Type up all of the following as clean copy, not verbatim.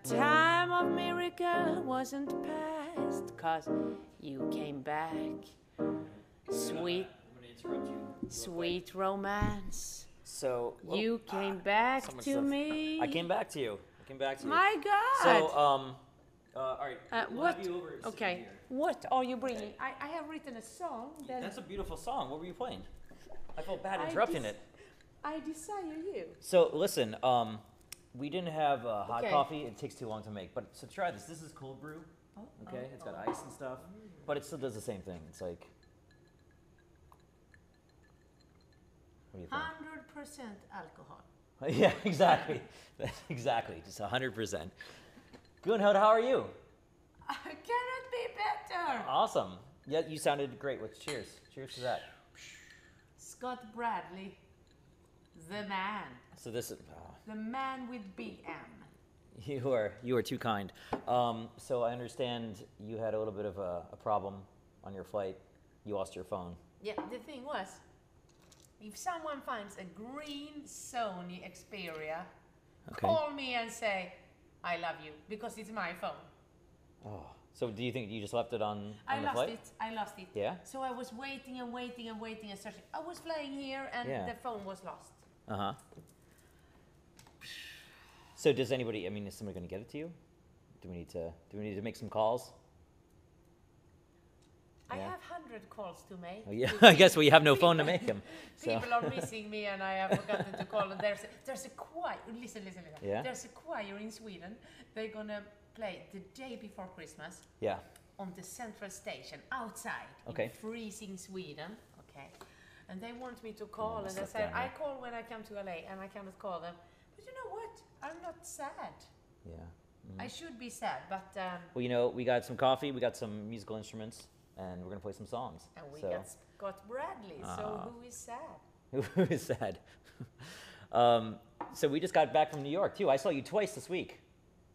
time of miracle wasn't past, 'cause you came back. Sweet, sweet romance. So you came back to me. I came back to you. My God. So all right. What? Okay. What are you bringing? I have written a song. That's a beautiful song. What were you playing? I felt bad interrupting it. I desire you. So listen, we didn't have hot coffee. It takes too long to make. But so try this. This is cold brew. Okay, it's got ice and stuff, but it still does the same thing. It's like, what do you think? 100% alcohol. Yeah, exactly. Exactly. Just 100%. Gunhild, how are you? Cannot be better. Awesome. Yeah, you sounded great. Let's cheers. Cheers to that. Scott Bradlee, the man. So this is the man with big M. You are too kind. So I understand you had a little bit of a problem on your flight. You lost your phone. Yeah, the thing was, if someone finds a green Sony Xperia, call me and say, I love you, because it's my phone. Oh, so do you think you just left it on the flight? I lost it. Yeah? So I was waiting and searching. I was flying here and the phone was lost. Uh-huh. So does anybody, I mean, is somebody going to get it to you? Do we need to make some calls? I have 100 calls to make. Oh, yeah, I guess you have no phone to make them. So. People are missing me and I have forgotten to call them. There's a choir, listen. Yeah? There's a choir in Sweden. They're going to play the day before Christmas. Yeah. On the central station, outside, in freezing Sweden. Okay. And they want me to call, and they said, I call when I come to LA, and I cannot call them. But you know what? I'm not sad. Yeah. I should be sad, but... well, you know, we got some coffee, we got some musical instruments, and we're going to play some songs. And we got Scott Bradlee, so who is sad? Who is sad? So we just got back from New York, too. I saw you twice this week.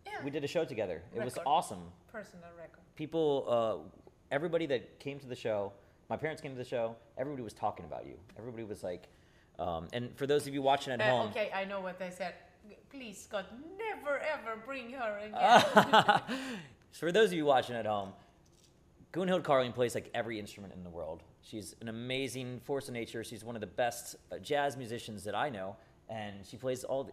Yeah. We did a show together. It was awesome. Personal record. People, everybody that came to the show, my parents came to the show, everybody was talking about you. Everybody was like, and for those of you watching at home. Okay, I know what they said. Please, Scott, never ever bring her again. For those of you watching at home, Gunhild Carling plays like every instrument in the world. She's an amazing force of nature. She's one of the best jazz musicians that I know, and she plays on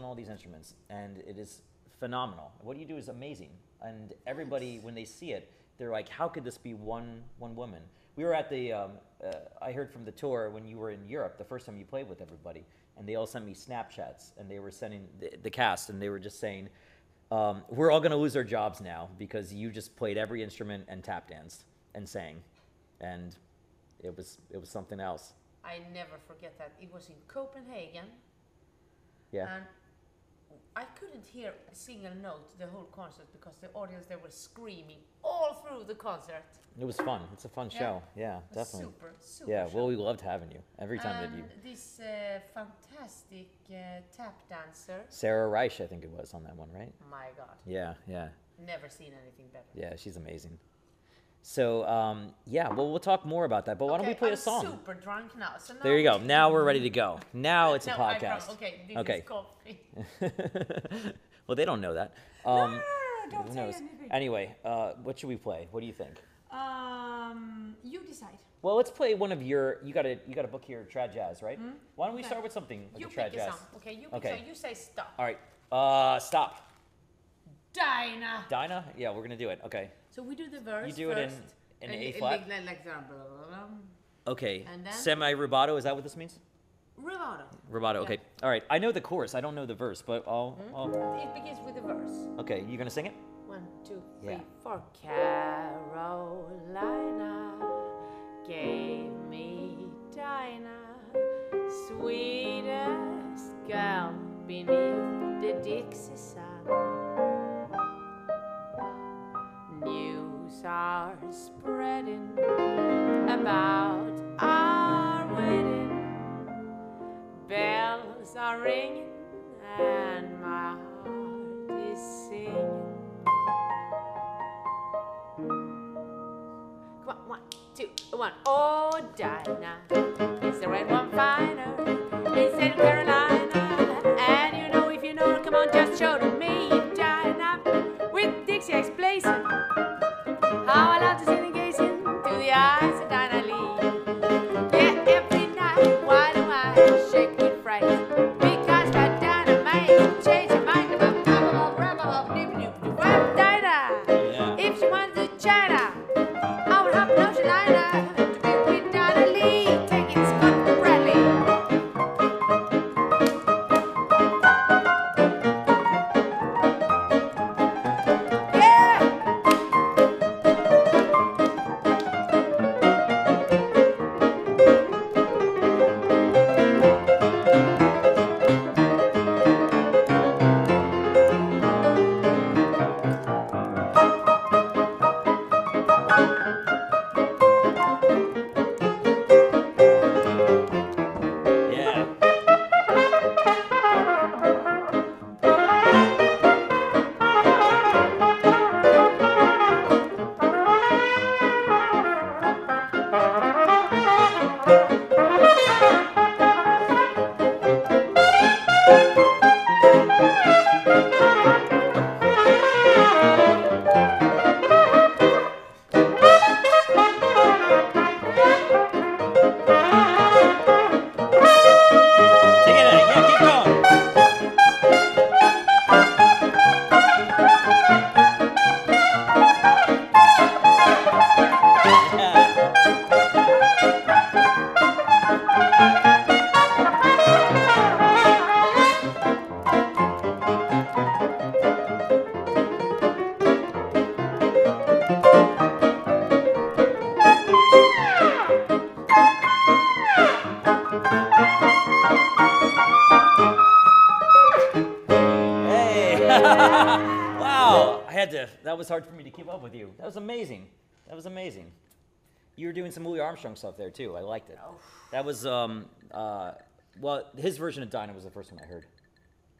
all these instruments, and it is phenomenal. What you do is amazing, and everybody, when they see it, they're like, how could this be one woman? We were at the, I heard from the tour when you were in Europe, the first time you played with everybody, and they all sent me Snapchats, and they were sending the cast, and they were just saying, we're all going to lose our jobs now because you just played every instrument and tap danced and sang, and it was something else. I never forget that. It was in Copenhagen. Yeah. And I couldn't hear a single note the whole concert because the audience, they were screaming all through the concert. It was fun. It's a fun show. Yeah, definitely. Super Yeah, show. well, we loved having you every time that you. This fantastic tap dancer. Sarah Reich, I think it was on that one, right? My God. Yeah. Never seen anything better. Yeah, she's amazing. So, yeah, well, we'll talk more about that, but why don't we play a song? I'm super drunk now. So now there you go. Now we're ready to go. Now it's a podcast. This is coffee. Well, they don't know that. No, don't say anything. Anyway, what should we play? What do you think? You decide. Well, let's play one of your. You got a book here, trad jazz, right? Mm-hmm. Why don't we start with something like you a trad pick jazz? A song. Okay, you pick. So you say stop. All right. Stop. Dinah. Dinah? Yeah, we're gonna do it. Okay. So we do the verse. You do first, it in A flat. Like okay. And then semi-rubato. Is that what this means? Rubato. Rubato. Okay. Yeah. All right. I know the chorus. I don't know the verse, but I'll. It begins with the verse. Okay. You gonna sing it? 1, 2, 3, 4. Carolina gave me Dinah, sweetest girl beneath the Dixie sun. News are spreading about our wedding. Bells are ringing and my heart is singing. Come on, 1, 2, 1. Oh, Dinah, is the red one finer? Is it Carolina? And you know, if you know, come on, just show to me, Dinah. Wow! I had to. That was hard for me to keep up with you. That was amazing. That was amazing. You were doing some Louis Armstrong stuff there too. I liked it. That was well, his version of Dinah was the first one I heard.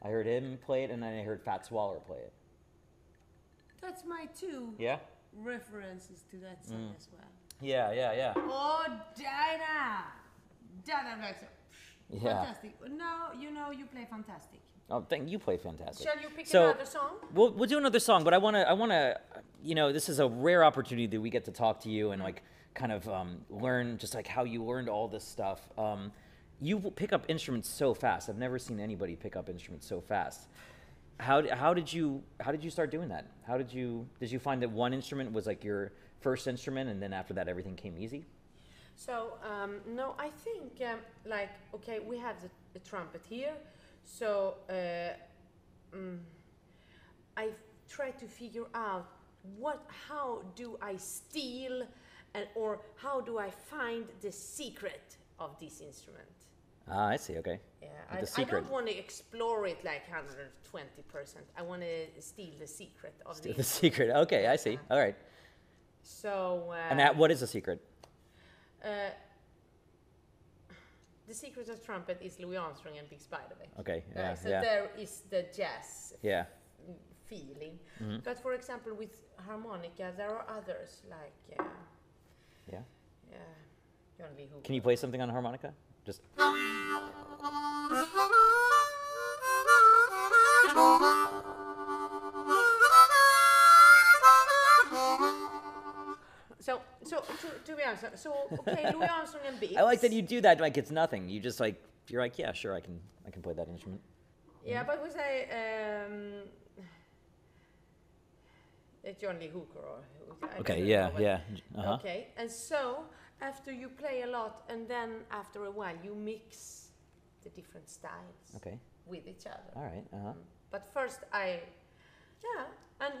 I heard him play it, and then I heard Fats Waller play it. That's my two references to that song as well. Yeah. Oh, Dinah! Dinah, yeah. Fantastic. No, you play fantastic. Oh, you play fantastic. Shall you pick another song? We'll do another song, but I wanna, this is a rare opportunity that we get to talk to you and like kind of learn just like how you learned all this stuff. You pick up instruments so fast. I've never seen anybody pick up instruments so fast. How did you start doing that? Did you find that one instrument was like your first instrument, and then after that everything came easy? So no, I think we have the trumpet here. So I try to figure out how do I steal, or how do I find the secret of this instrument? Ah, I see. Okay. Yeah, I don't want to explore it like 120%. I want to steal the secret of steal the secret. Okay, I see. All right. So. And what is the secret? The secret of trumpet is Louis Armstrong and Big Spiderweb. Okay. So there is the jazz feeling. Mm-hmm. But for example, with harmonica, there are others like. John Lee Hooker. Can you play something on harmonica? Just. So to be honest, okay, Louis Armstrong and Biggs. I like that you do that like it's nothing. You just like you're like, yeah, sure, I can play that instrument. Yeah, but was I John Lee Hooker or okay, yeah. Uh-huh. Okay, and so after you play a lot, and then after a while you mix the different styles with each other. All right. Uh-huh. But first and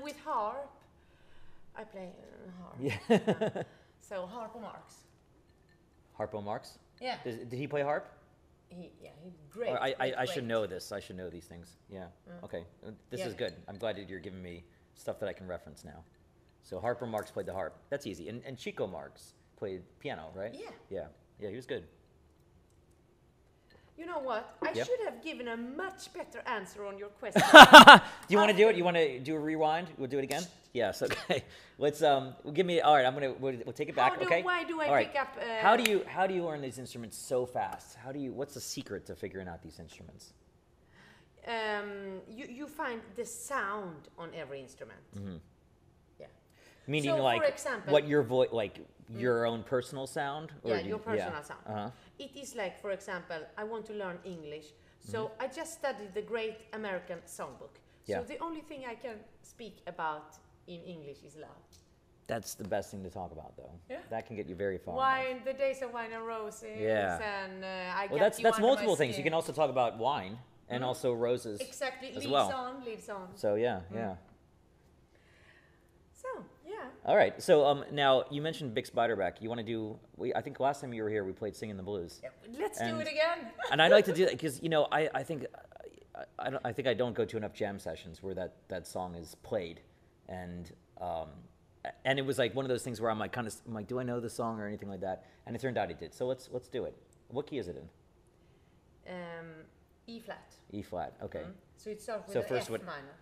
with harp. I play harp. Yeah. So Harpo Marx. Harpo Marx? Yeah. Did he play harp? He's great. I should know this. I should know these things. Yeah. Okay. This is good. I'm glad that you're giving me stuff that I can reference now. So Harpo Marx played the harp. That's easy. And Chico Marx played piano, right? Yeah. Yeah, he was good. You know what? I should have given a much better answer on your question. Do you want to do it? You want to do a rewind? We'll do it again? Yes. Okay. Let's give me. All right. We'll take it back. Why do I pick up? How do you learn these instruments so fast? What's the secret to figuring out these instruments? You find the sound on every instrument. Mm-hmm. Yeah. Meaning, so like, for example, what your voice, like your own personal sound? Or your personal sound. Uh-huh. It is like, for example, I want to learn English, so I just studied the Great American Songbook. So the only thing I can speak about in English is love. That's the best thing to talk about, though. Yeah. That can get you very far. Wine, the days of wine and roses, and that's multiple things. You can also talk about wine and also roses. Exactly, as leads on. So yeah. So yeah. All right. So now you mentioned Big Spiderweb. You want to do? I think last time you were here, we played "Singing the Blues." Yeah, let's do it again. And I'd like to do that because I think I don't go to enough jam sessions where that song is played, and it was like one of those things where I'm like do I know the song or anything like that? And it turned out it did. So let's do it. What key is it in? E flat. E flat. Okay. So it starts with F minor.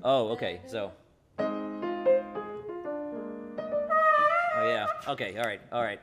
Oh, okay. So. Oh yeah. Okay. All right.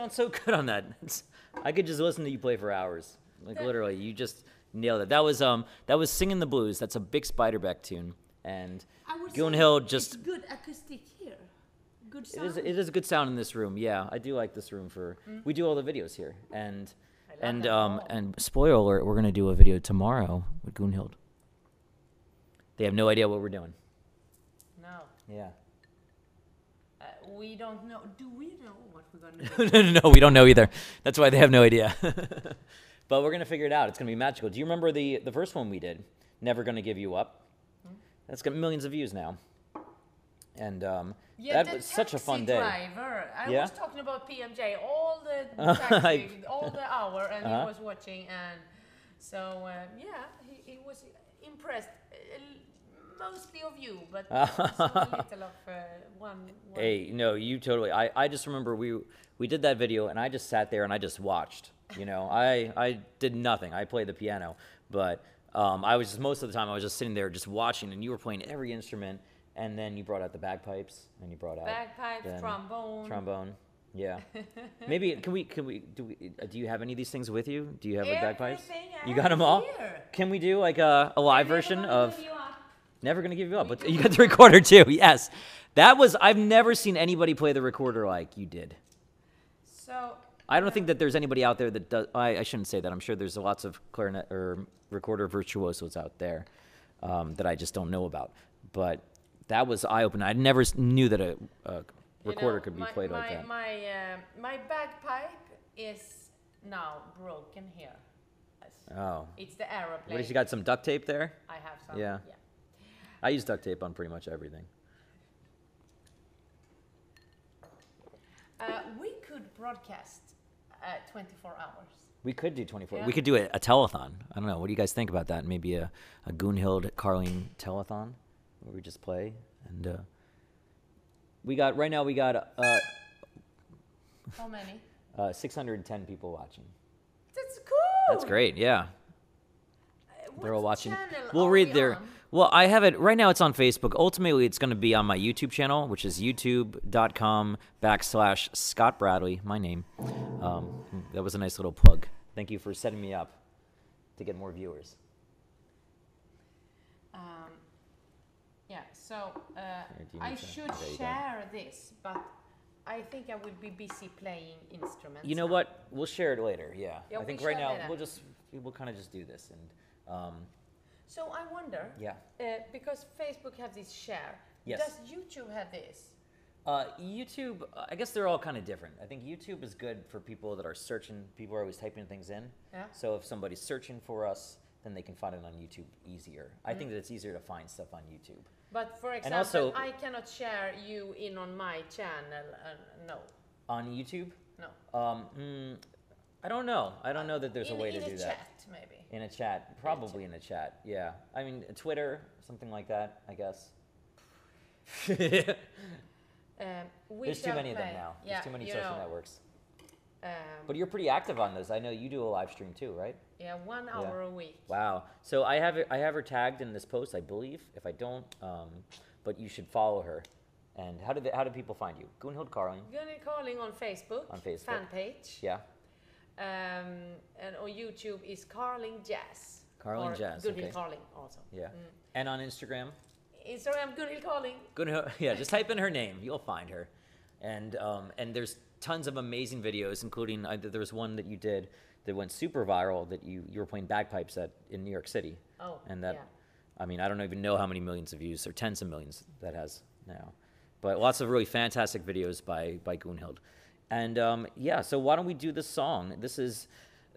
sound so good on that. I could just listen to you play for hours. Like literally, you just nailed it. That was Singing the Blues. That's a big Spiderbeck tune. And Gunhild just... It's good acoustic here. Good sound. It is a good sound in this room. Yeah, I do like this room for... We do all the videos here. And spoiler alert, we're going to do a video tomorrow with Gunhild. They have no idea what we're doing. No. Yeah. We don't know. Do we know what we're going to do? No, we don't know either. That's why they have no idea. But we're going to figure it out. It's going to be magical. Do you remember the first one we did? Never Gonna Give You Up. That's got millions of views now. And that was such a fun day. Driver. I was talking about PMJ all the taxi, all the hour, and he was watching. And so, he was impressed. Mostly of you, but a little of one. Hey, no, you totally. I just remember we did that video, and I just sat there and I just watched. You know, I did nothing. I played the piano, but I was just, most of the time I was just sitting there just watching, and you were playing every instrument, and then you brought out the bagpipes, and you brought out bagpipes, trombone. Yeah. Maybe do you have any of these things with you? Do you have like bagpipes? You got them all? Here. Can we do like a live version of? Never Gonna Give You Up. But you got the recorder too. Yes, that was. I've never seen anybody play the recorder like you did. So I don't think that there's anybody out there that does. I shouldn't say that. I'm sure there's lots of clarinet or recorder virtuosos out there that I just don't know about. But that was eye-opening. I never knew that a recorder could be played like that. My bagpipe is now broken here. Oh. It's the aeroplane. What, you got some duct tape there? I have some. Yeah. I use duct tape on pretty much everything. We could broadcast 24 hours. We could do 24. Yeah. We could do a telethon. I don't know. What do you guys think about that? Maybe a Gunhild Carling telethon where we just play. And right now we got how many? 610 people watching. That's cool. That's great. Yeah. They're all watching. We'll read their. Well, I have it right now. It's on Facebook. Ultimately, it's going to be on my YouTube channel, which is youtube.com/Scott Bradlee, my name. That was a nice little plug. Thank you for setting me up to get more viewers. So I should share this, but I think I will be busy playing instruments. You know what? We'll share it later. Yeah. I think right now later. we'll kind of just do this and. So I wonder, because Facebook have this share, does YouTube have this? YouTube, I guess they're all kind of different. I think YouTube is good for people that are searching. People are always typing things in. Yeah. So if somebody's searching for us, then they can find it on YouTube easier. I think that it's easier to find stuff on YouTube. But for example, I cannot share you in on my channel, no. On YouTube? No. I don't know. I don't know that there's a way to do that. In a chat, maybe. In a chat, probably in a chat. Yeah. I mean, Twitter, something like that, I guess. There's too many of them now. There's too many social networks. But you're pretty active on those. I know you do a live stream too, right? Yeah, 1 hour a week. Wow. So I have her tagged in this post, I believe. If I don't, but you should follow her. And how do people find you? Gunhild Carling. Gunhild Carling on Facebook. On Facebook. Fan page. Yeah. And on YouTube is Carling Jazz. Carling Jazz. Gunhild Carling also. Yeah. And on Instagram. Instagram Gunhild Carling. Yeah, just type in her name, you'll find her. And there's tons of amazing videos, including there was one that you did that went super viral that you were playing bagpipes in New York City. Oh. And that, I mean, I don't even know how many millions of views or tens of millions that has now, but lots of really fantastic videos by Gunhild. And so why don't we do this song? This is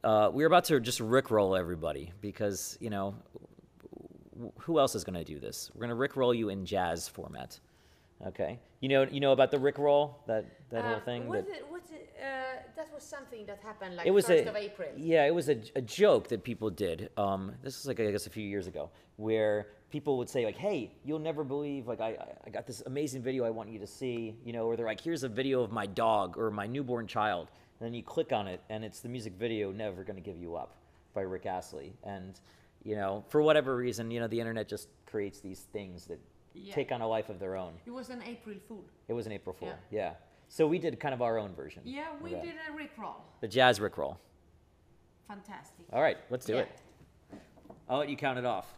we're about to just Rickroll everybody because who else is going to do this? We're going to Rickroll you in jazz format. Okay, you know about the Rickroll, that whole thing. That was something that happened like it was 1st of April. Yeah, it was a joke that people did. This was like I guess a few years ago, where people would say like, "Hey, you'll never believe like I got this amazing video I want you to see," or they're like, "Here's a video of my dog or my newborn child," and then you click on it and it's the music video "Never Gonna Give You Up" by Rick Astley, and for whatever reason, the internet just creates these things that take on a life of their own. It was an April Fool. It was an April Fool, yeah. So we did kind of our own version. Yeah, we did a Rickroll. The jazz Rickroll. Fantastic. All right, let's do it. I'll let you count it off.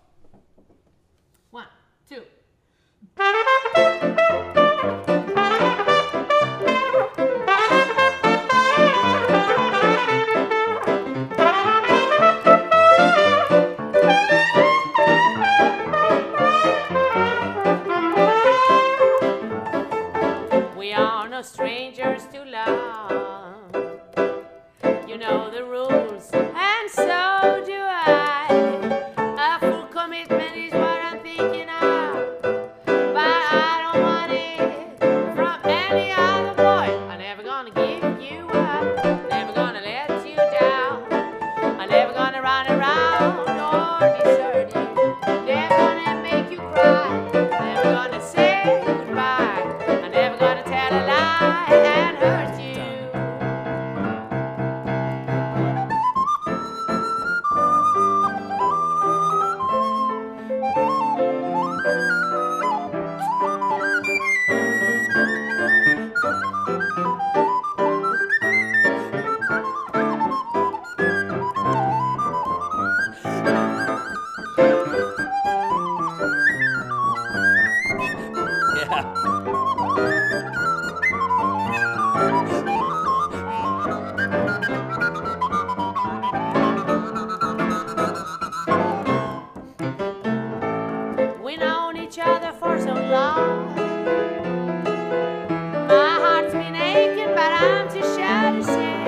1, 2. We are no strangers to love. You know the rules, and so do I. A full commitment is what I'm thinking of, but I don't want it from any other boy. I'm never gonna give you up, never gonna let you down. I'm never gonna run around or desert you, never gonna make you cry, never gonna say goodbye. I'm never gonna tell a lie and hurt you. We known each other for so long. My heart's been aching, but I'm too shy to say.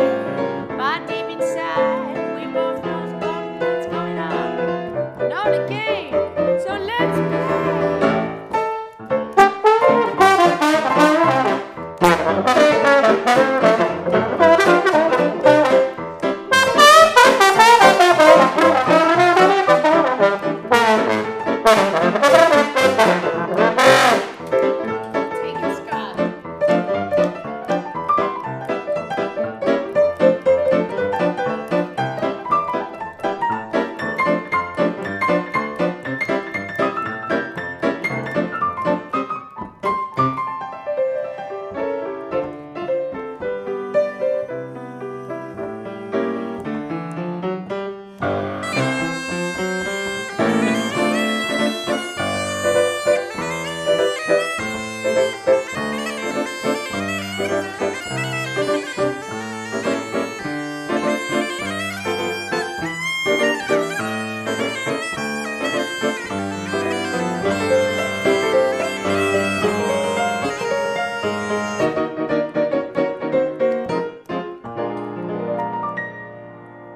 But deep inside, we both know what's going on. We know the game, so let's take it, Scott.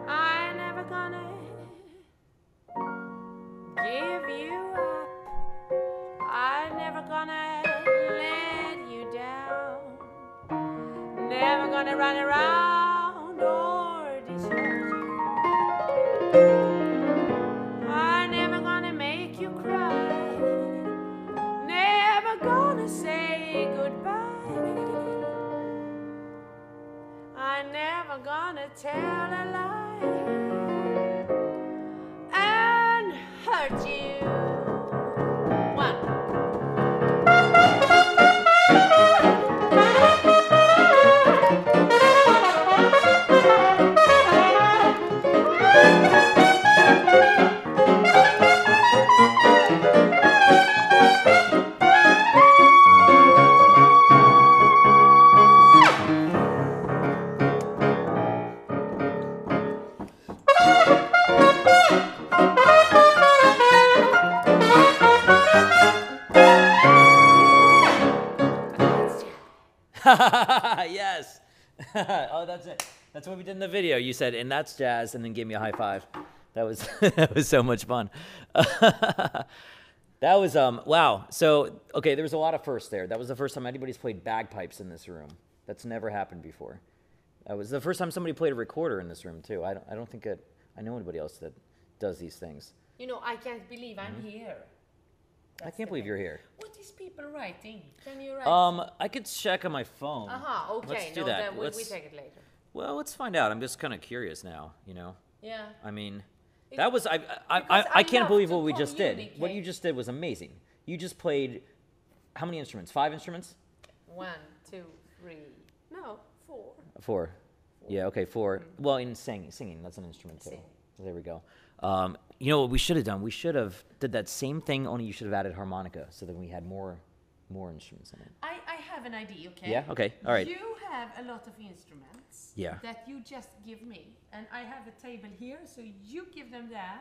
I'm never gonna give you up. I'm never gonna let you down. Never gonna run around or desert you. I'm never gonna make you cry. Never gonna say goodbye. I'm never gonna tell a lie and hurt you. 1. Yes. Oh, that's it. That's what we did in the video. You said, and that's jazz, and then gave me a high five. That was that was so much fun. That was wow. So okay, there was a lot of firsts there. That was the first time anybody's played bagpipes in this room. That's never happened before. That was the first time somebody played a recorder in this room too. I don't think I know anybody else that does these things. You know, I can't believe I'm here. I can't believe you're here. What is people writing? Can you write? I could check on my phone. Okay. Let's do no, that. then we take it later. Well, let's find out. I'm just kind of curious now, you know. Yeah. I mean, that was I can't believe what we just did. communicate. What you just did was amazing. You just played how many instruments? 5 instruments? 1, 2, 3. No, 4. 4. Yeah, okay, 4. Well, in singing, that's an instrument too. There we go. You know what we should have done? We should have did that same thing, only you should have added harmonica, so that we had more instruments in it. I have an idea, okay? Yeah, okay, all right. You have a lot of instruments that you just give me, and I have a table here, so you give them there.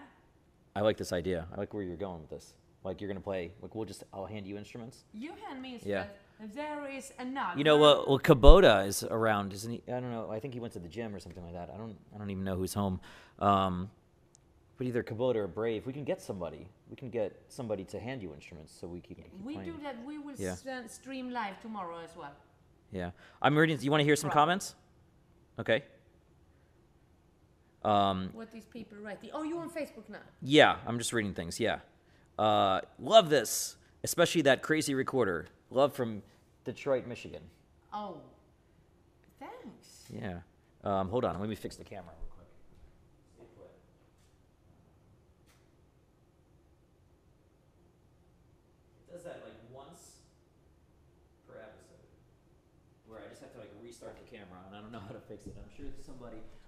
I like this idea. I like where you're going with this. Like you're gonna play. Like I'll hand you instruments. You hand me instruments. And there is another. You know, well, Kubota is around, isn't he? I don't know. I think he went to the gym or something like that. I don't even know who's home. But either Kubota or Brave, we can get somebody. We can get somebody to hand you instruments so we keep we playing. Do that. We will stream live tomorrow as well. Yeah. I'm reading. You want to hear some comments? Okay. What is people writing? Oh, you're on Facebook now? Yeah, I'm just reading things. Yeah. Love this, especially that crazy recorder. Love from Detroit, Michigan. Oh, thanks. Yeah. Hold on. Let me fix the camera real quick. It does that like once per episode, where I just have to like restart the camera, and I don't know how to fix it.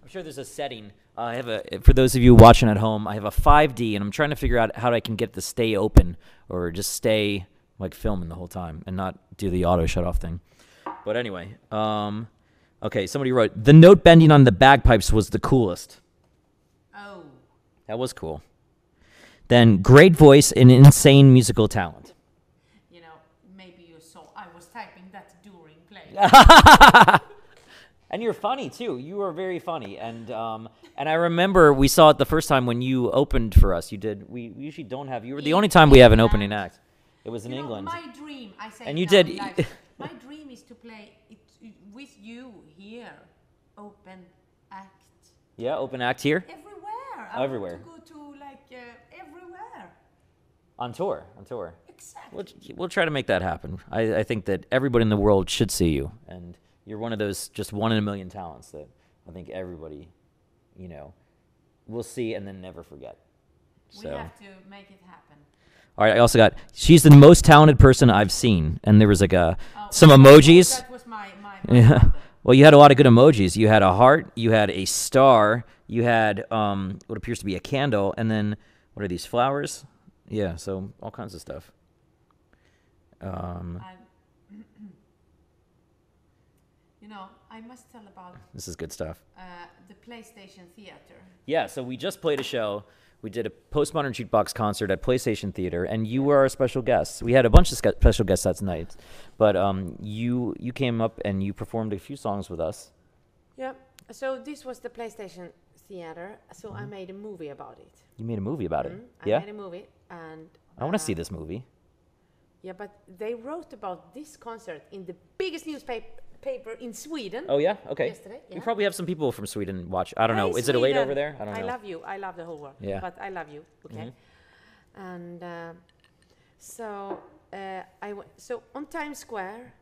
I'm sure there's a setting. I have for those of you watching at home, I have a 5D, and I'm trying to figure out how I can get it to stay open or just stay like filming the whole time and not do the auto shut off thing. But anyway, okay, somebody wrote, the note bending on the bagpipes was the coolest. Oh. That was cool. Then great voice and insane musical talent. You know, maybe you saw I was typing that during playing. And you're funny too. You are very funny, and I remember we saw it the first time when you opened for us. You did. We usually don't have. You were the only time we have an opening act. It was in England. My dream, I say. And you did. My dream is to play it with you here, open act. Yeah, open act here. Everywhere. Everywhere. I want to go to like everywhere. On tour. Exactly. We'll try to make that happen. I think that everybody in the world should see you, and you're one of those just 1 in a million talents that I think everybody, you know, will see and then never forget. So. We have to make it happen. All right, I also got, she's the most talented person I've seen. And there was like some emojis. That was my yeah. Well, you had a lot of good emojis. You had a heart, you had a star, you had what appears to be a candle, and then what are these, flowers? Yeah, so all kinds of stuff. You know, I must tell about... This is good stuff. The PlayStation Theater. Yeah, so we just played a show. We did a Postmodern Jukebox concert at PlayStation Theater, and you were our special guest. We had a bunch of special guests that night, but you came up and you performed a few songs with us. Yeah, so this was the PlayStation Theater, so I made a movie about it. You made a movie about it? I made a movie, and... I want to see this movie. Yeah, but they wrote about this concert in the biggest newspaper in Sweden. Oh, yeah? Okay. Yesterday, yeah. We probably have some people from Sweden watch. I don't know. Is Sweden. it late over there? I don't know. I love you. I love the whole world. Yeah. But I love you. Okay. And so on Times Square.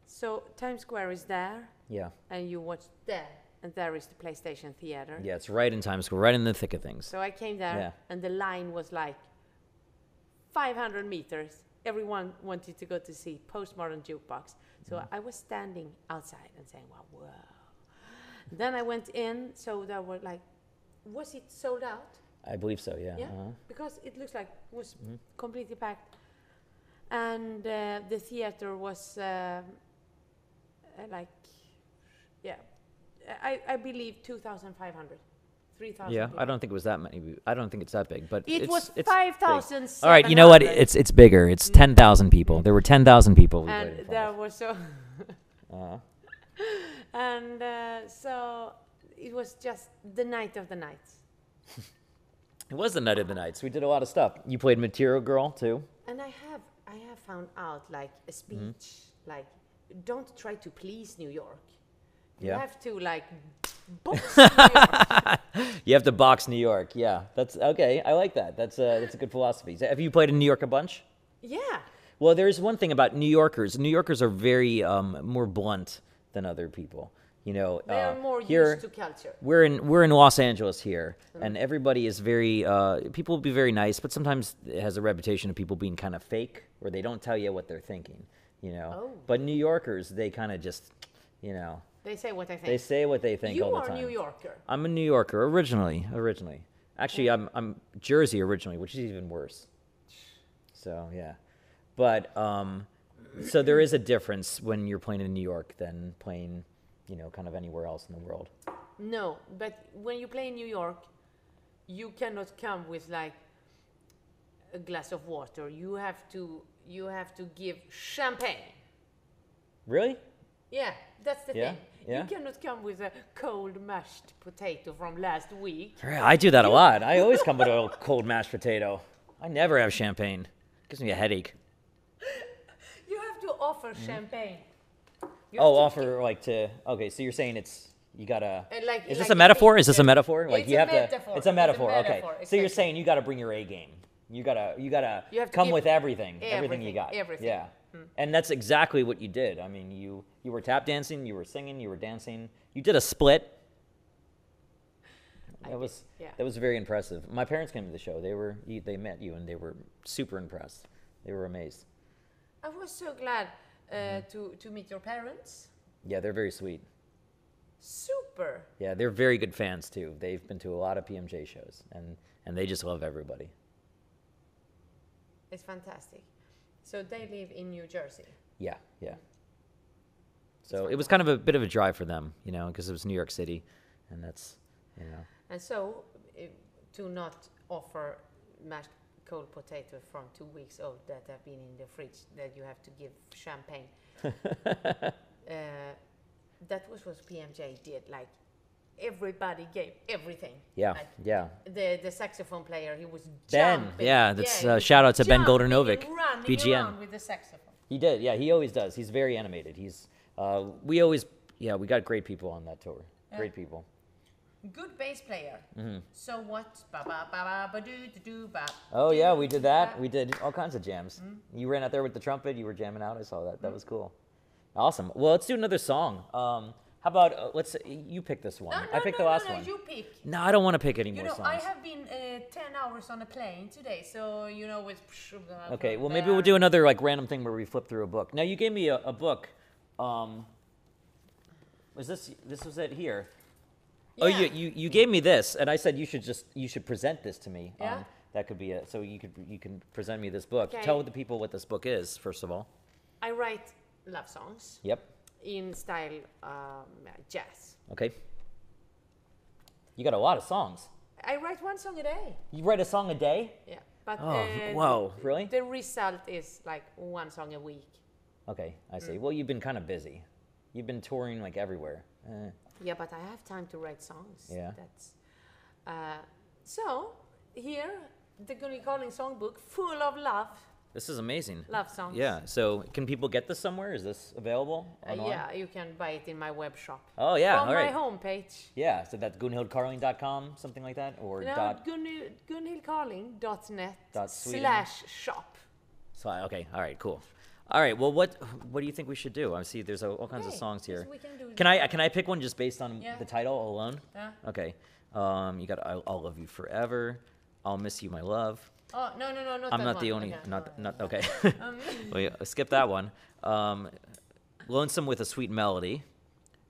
So Times Square is there. Yeah. And you watch there. And there is the PlayStation Theater. Yeah, it's right in Times Square, right in the thick of things. So I came there, and the line was like 500 meters. Everyone wanted to go to see Postmodern Jukebox. So I was standing outside and saying, wow. Then I went in, so there were like, was it sold out? I believe so, yeah. Yeah, because it looks like it was completely packed. And the theater was I believe 2,500. 3,000 Yeah, people. I don't think it was that many. I don't think it's that big, but it was it's 5,000. All right, you know what? It's bigger. It's 10,000 people. There were 10,000 people. And there was so. And so it was just the night of the nights. It was the night of the nights. We did a lot of stuff. You played Material Girl too. And I have found out like a speech like, don't try to please New York. You have to like box New York. You have to box New York. Yeah, that's okay. I like that. That's a good philosophy. Have you played in New York a bunch? Yeah. Well, there's one thing about New Yorkers. New Yorkers are very more blunt than other people. You know, they are more here, used to culture. We're in Los Angeles here, and everybody is very people will be very nice, but sometimes it has a reputation of people being kind of fake, or they don't tell you what they're thinking. You know, but New Yorkers, they kind of just, you know, they say what they think. They say what they think all the time. You are a New Yorker. I'm a New Yorker originally. Actually, I'm Jersey originally, which is even worse. So yeah, but so there is a difference when you're playing in New York than playing, you know, kind of anywhere else in the world. No, but when you play in New York, you cannot come with like a glass of water. You have to give champagne. Really? Yeah, that's the thing. Yeah. You cannot come with a cold mashed potato from last week. I do that a lot. I always come with a cold mashed potato. I never have champagne. It gives me a headache. You have to offer champagne. Offer like to. Okay, so you're saying you gotta. Is this like a metaphor? Is this a metaphor? Like you have metaphor. to. It's a metaphor. Okay. Exactly. So you're saying you gotta bring your A game. You gotta come with everything you got. Everything. Yeah. And that's exactly what you did. I mean, you were tap dancing, you were singing, you were dancing. You did a split. That was very impressive. My parents came to the show. They met you and they were super impressed. They were amazed. I was so glad to meet your parents. Yeah, they're very sweet. Super. Yeah, they're very good fans too. They've been to a lot of PMJ shows and they just love everybody. It's fantastic. So they live in New Jersey. Yeah. So it was kind of a bit of a drive for them, you know, because it was New York City, and that's, you know. And so, to not offer mashed cold potato from 2 weeks old that have been in the fridge, that you have to give champagne. That was what PMJ did. Like, everybody gave everything. Yeah, like, yeah. The saxophone player, he was Ben. Jumping. Yeah, that's shout out to Ben Goldenovic, running BGM. around with the saxophone. He did. Yeah, he always does. He's very animated. We got great people on that tour. Yeah. Great people. Good bass player. Mm-hmm. So what? Oh yeah, we did that. We did all kinds of jams. Mm-hmm. You ran out there with the trumpet. You were jamming out. I saw that. That was cool. Awesome. Well, let's do another song. How about you pick this one? I picked the last one. You pick. No, I don't want to pick any more songs. I have been 10 hours on a plane today, so you know it's. Okay, well maybe we'll do another like random thing where we flip through a book. Now you gave me a book. Was this was it here? Yeah. Oh, you gave me this, and I said you should present this to me. Yeah. That could be it. So you can present me this book. Okay. Tell the people what this book is first of all. I write love songs. Yep. In style jazz. Okay. You got a lot of songs. I write one song a day. You write a song a day? Yeah. But whoa, really? The result is like one song a week. Okay, I see. Well, you've been kind of busy. You've been touring like everywhere. Yeah, but I have time to write songs. Yeah. That's so here, the Gunhild Carling Songbook, full of love. This is amazing. Love songs. Yeah. So can people get this somewhere? Is this available online? Yeah, you can buy it in my web shop. Oh yeah, From all right. my homepage. Yeah, so that's gunhildcarling.com, something like that, or gunhildcarling.net/shop. So okay, all right, cool. All right, well, what do you think we should do? I see there's all kinds of songs here. We can do can I pick one just based on the title alone? Yeah. Okay. You got I'll Love You Forever. I'll Miss You, My Love. Oh no, not I'm that not one. the only Okay. not okay. Well, yeah, skip that one. Lonesome with a Sweet Melody.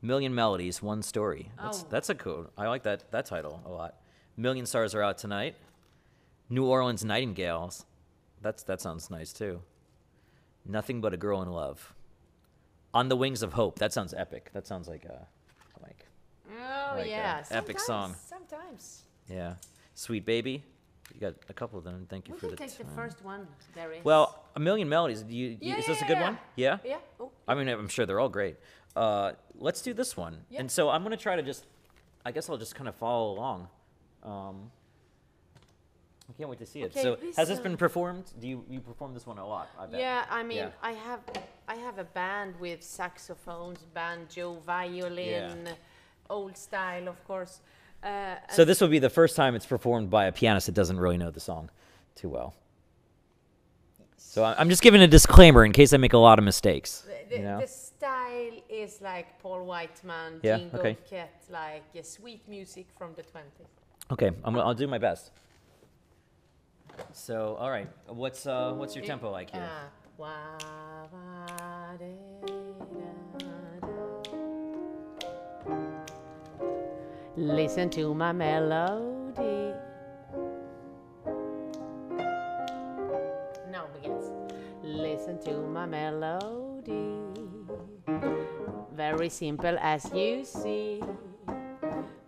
Million Melodies, One Story. That's a cool. I like that title a lot. Million Stars Are Out Tonight. New Orleans Nightingales. That sounds nice too. Nothing But a Girl in Love. On the Wings of Hope. That sounds epic. That sounds like epic song. Sometimes. Yeah. Sweet Baby. You got a couple of them. Thank you for the time. We can take the first one. There is. Well, A Million Melodies. Is this a good one? Yeah? Yeah. Oh. I mean, I'm sure they're all great. Let's do this one. Yeah. And so I'm going to try to I guess I'll just kind of follow along. I can't wait to see it. Okay, So has this been performed? Do you perform this one a lot? I bet. Yeah, I mean, I have a band with saxophones, banjo, violin, old style, of course. So this will be the first time it's performed by a pianist that doesn't really know the song too well. So I'm just giving a disclaimer in case I make a lot of mistakes. The style is like Paul Whiteman, Yeah, Jingle okay. Cat, like sweet music from the 20s. Okay, I'll do my best. So, all right, what's your tempo like here? Listen to my melody. Now begins. Listen to my melody. Very simple as you see.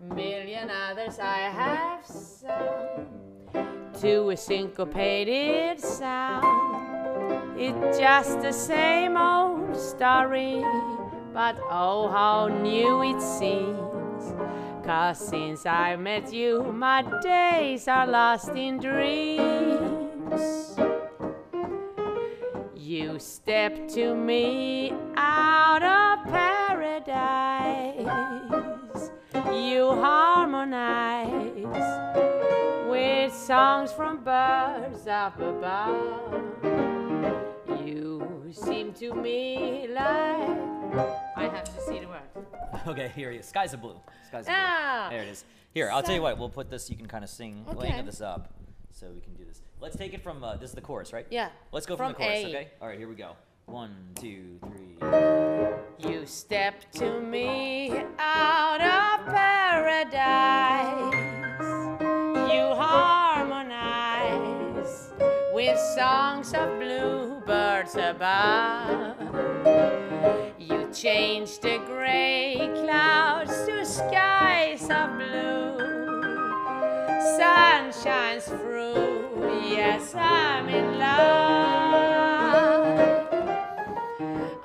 Million others I have sung to a syncopated sound. It's just the same old story, but oh how new it seems. 'Cause since I met you, my days are lost in dreams. You stepped to me out of paradise. You harmonize with songs from birds up above. You seem to me like... I have to see the word. Okay, here he is. Skies of blue. Skies of blue. There it is. Here, I'll tell you what. We'll put this. You can kind of sing, laying this up, so we can do this. Let's take it from. This is the chorus, right? Yeah. Let's go from the chorus. A. Okay. All right. Here we go. 1, 2, 3. You stepped to me out of paradise. You harmonize with songs of bluebirds above. You changed the gray clouds to skies of blue. Sun shines through, yes, I'm in love.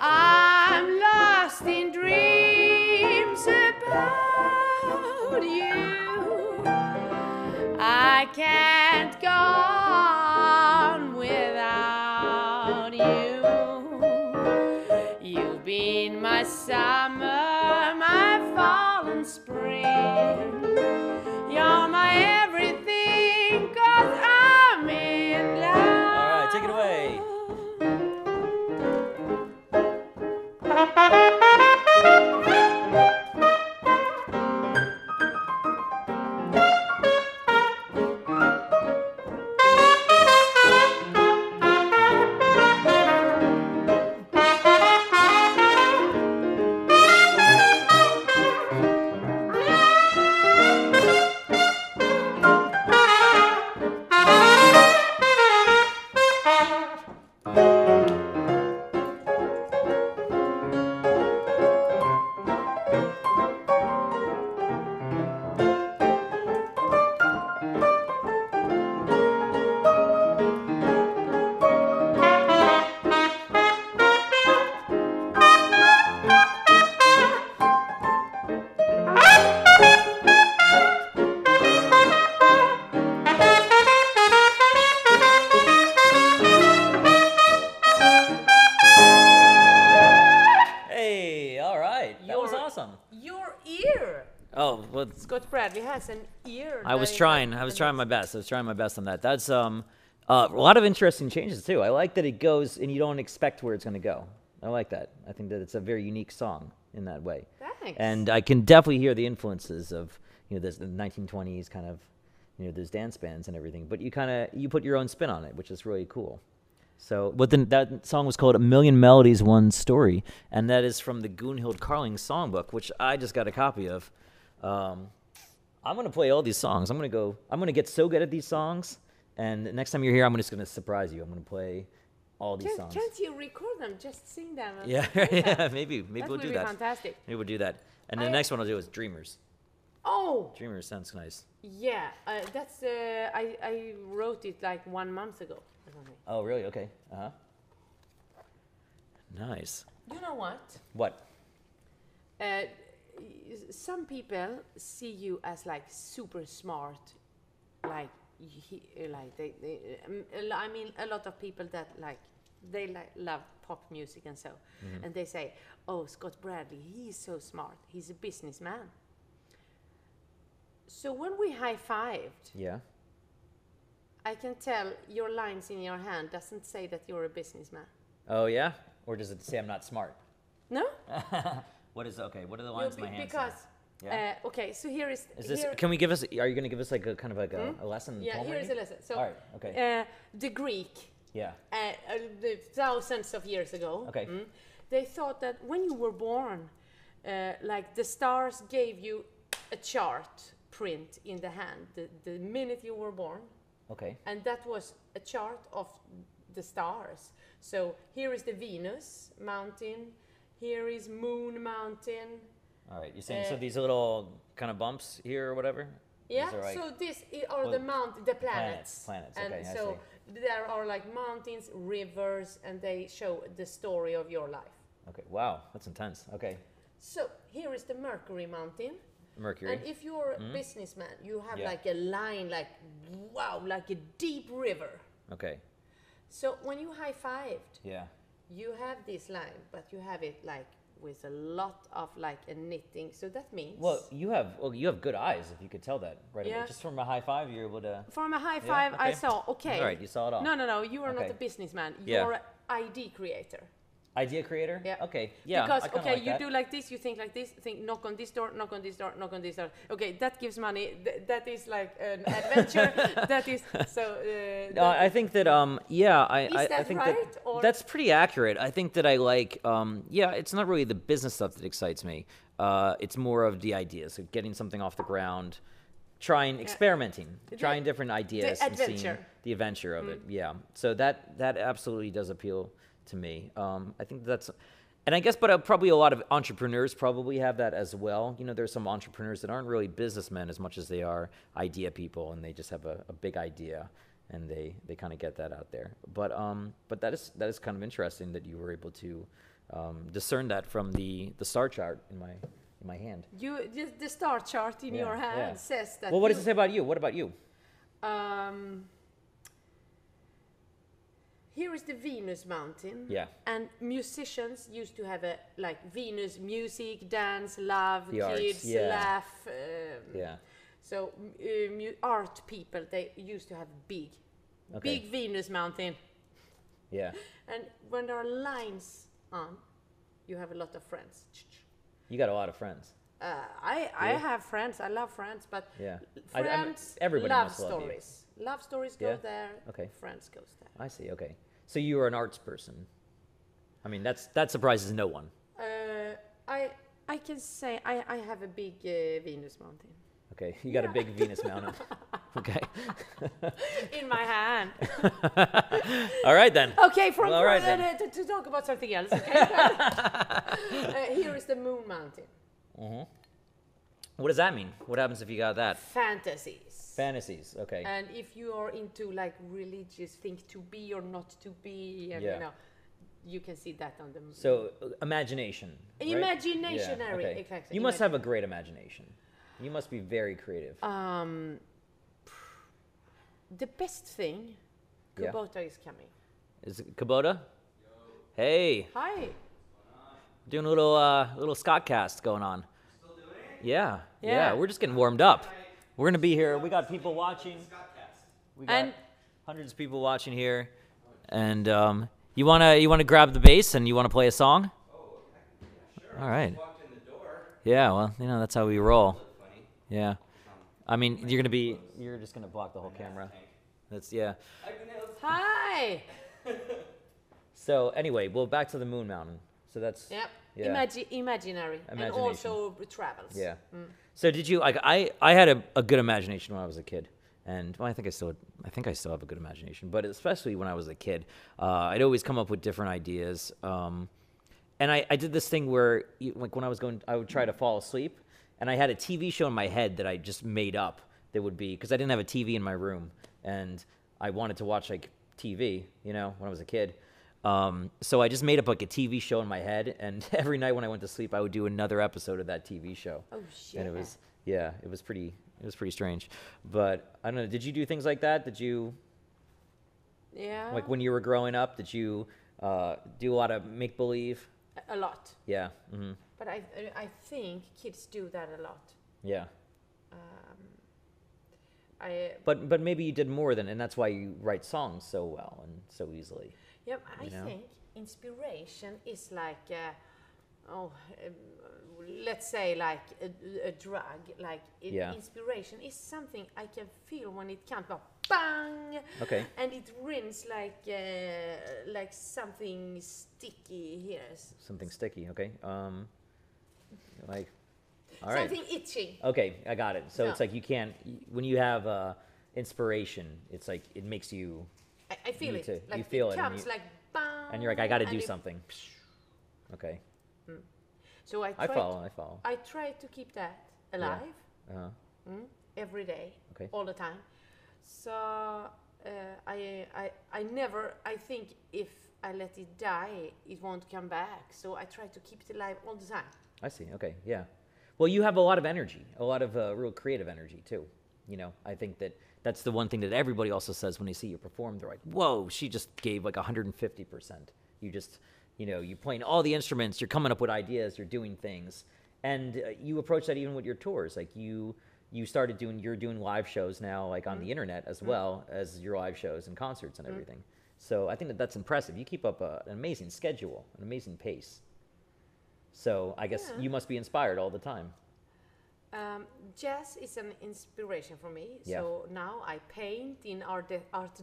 I'm lost in dreams about you. I can't go on without you. You've been my summer, my fall and spring. You're my everything, 'cause I'm in love. All right, take it away. Oh, well, Scott Bradlee has an ear. I was trying my best. I was trying my best on that. That's a lot of interesting changes too. I like that it goes and you don't expect where it's going to go. I like that. I think that it's a very unique song in that way. Thanks. And I can definitely hear the influences of, you know, this the 1920s kind of, you know, those dance bands and everything. But you put your own spin on it, which is really cool. So, but then that song was called "A Million Melodies, One Story," and that is from the Gunhild Carling Songbook, which I just got a copy of. I'm gonna play all these songs. I'm gonna get so good at these songs, and the next time you're here, I'm just gonna surprise you. I'm gonna play all these songs. Can't you record them? Just sing them. And Yeah, yeah, maybe we'll do that. That would be fantastic. Maybe we'll do that. And the next one I'll do is Dreamers. Oh. Dreamers sounds nice. Yeah, that's I wrote it like 1 month ago or something. Oh, really? Okay. Nice. You know what? What? Some people see you as like super smart, like I mean, a lot of people that love pop music and so, and they say, "Oh, Scott Bradlee, he's so smart. He's a businessman." So when we high-fived, Yeah. I can tell your lines in your hand doesn't say that you're a businessman. Oh, yeah? Or does it say I'm not smart? No? What is okay? What are the lines my hands Because okay, so here is this? here, Can we give us? Are you going to give us like a kind of like a lesson? yeah, here is a lesson. So all right, okay. The Greek, Yeah. The thousands of years ago, Okay. They thought that when you were born, like the stars gave you a chart print in the hand the minute you were born. Okay. And that was a chart of the stars. So here is the Venus mountain, here is Moon mountain. All right. You're saying so these little kind of bumps here or whatever? Yeah. Like, so these are the planets. Planets. And Okay. so there are like mountains, rivers, and they show the story of your life. Okay. Wow, that's intense. Okay. So here is the Mercury mountain. Mercury. And if you're a businessman, you have Yeah. like a line, like wow, like a deep river. Okay. So when you high-fived, Yeah. you have this line, but you have it like with a lot of like a knitting. So that means you have good eyes if you could tell that right away. Yeah. Just from a high five, you're able to. from a high five, okay. I saw. Okay. All right, you saw it all. No. You are not Okay. a businessman. Yeah. You're an ID creator. Idea creator. Yeah. Okay. Yeah. Because I kinda okay, like you that. do like this. You think like this. Think knock on this door. Knock on this door. Knock on this door. Okay, that gives money. That is like an adventure. That is so. I think that I that think right, that or- that's pretty accurate. I think that I like it's not really the business stuff that excites me. It's more of the ideas of getting something off the ground, experimenting, trying different ideas, and seeing adventure. the adventure of it. Yeah, so that absolutely does appeal to me. I think that's. And I guess, but probably a lot of entrepreneurs probably have that as well. You know, there's some entrepreneurs that aren't really businessmen as much as they are idea people, and they just have a big idea, and they kind of get that out there. But that is kind of interesting that you were able to discern that from the star chart in my hand. The star chart in your hand says that. Well, what does it say about you? What about you? Here is the Venus mountain. Yeah. And musicians used to have a like Venus music, dance, love, The arts, kids, yeah. laugh. Yeah. So art people, they used to have big Venus mountain. Yeah. And when there are lines on, you have a lot of friends. You got a lot of friends. I have friends. I love friends, but Yeah. friends everybody love must love you. stories. Love stories go Yeah? there. Okay. Friends goes there. I see. Okay. So you are an arts person. I mean, that surprises no one. I can say I have a big Venus mountain Okay. You got a big Venus mountain. Okay. in my hand. All right then. Okay, Well, all right then. to talk about something else. Okay. Here is the Moon mountain. What does that mean? What happens if you got that? Fantasies. Fantasies. Okay. And if you are into like religious things, to be or not to be, and Yeah. you know, you can see that on the moon. So imagination. Right? Imaginationary, Yeah, okay. exactly. You must have a great imagination. You must be very creative. The best thing, Yeah. Kubota is coming. Is it Kubota? Hey, Hi. doing a little Scottcast going on. Still doing it? Yeah. Yeah. We're just getting warmed up. We're gonna be here. We got people watching. Scottcast. We got And- hundreds of people watching here. And you wanna grab the bass and you wanna play a song? Oh, okay. Yeah, sure. All right. Just walked in the door. Yeah. Well, that's how we roll. Look funny. Yeah. I mean, you're just gonna block the whole camera. That's yeah. Hi, Gunhild. Hi. So anyway, well, back to the Moon Mountain. So that's Yep. Yeah. Imaginary. And Imagination. also travels. yeah. So did you like? I had a good imagination when I was a kid, and well, I think I still have a good imagination. But especially when I was a kid, I'd always come up with different ideas. And I did this thing where, like, when I would try to fall asleep, and I had a TV show in my head that I just made up. That would be because I didn't have a TV in my room, and I wanted to watch like TV, when I was a kid. So I just made up like a TV show in my head, and every night when I went to sleep, I would do another episode of that TV show. Oh shit. And it was pretty strange. But I don't know, did you do things like that? Did you, Yeah. like when you were growing up, did you do a lot of make believe? A lot. Yeah. Mm-hmm. But I think kids do that a lot. Yeah. But But maybe you did more than, and that's why you write songs so well and so easily. yeah, I You know? think inspiration is like let's say like a drug, like Yeah. inspiration is something I can feel when it comes up, bang, Okay. and it rings like something sticky here. Something sticky. Okay. Like, all right. Something itchy. Okay, I got it. So No. it's like you can't when you have inspiration. It's like it makes you, I feel You it. too. Like You feel it it and comes you- like bang. and you're like, I got to and do it- something. Okay. So I follow. I follow. I try to keep that alive Uh-huh. every day, Okay. all the time. So I never. I think if I let it die, it won't come back. So I try to keep it alive all the time. I see. Okay. Yeah. Well, you have a lot of energy, a lot of real creative energy too. You know, I think that's the one thing that everybody also says when they see you perform. They're like, "Whoa, she just gave like 150%." You just, you're playing all the instruments. You're coming up with ideas. You're doing things, and you approach that even with your tours. Like you're doing live shows now, like on the internet as well as your live shows and concerts and everything. So I think that's impressive. You keep up an amazing schedule, an amazing pace. So I guess you must be inspired all the time. Jazz is an inspiration for me. Yeah. So now I paint in Art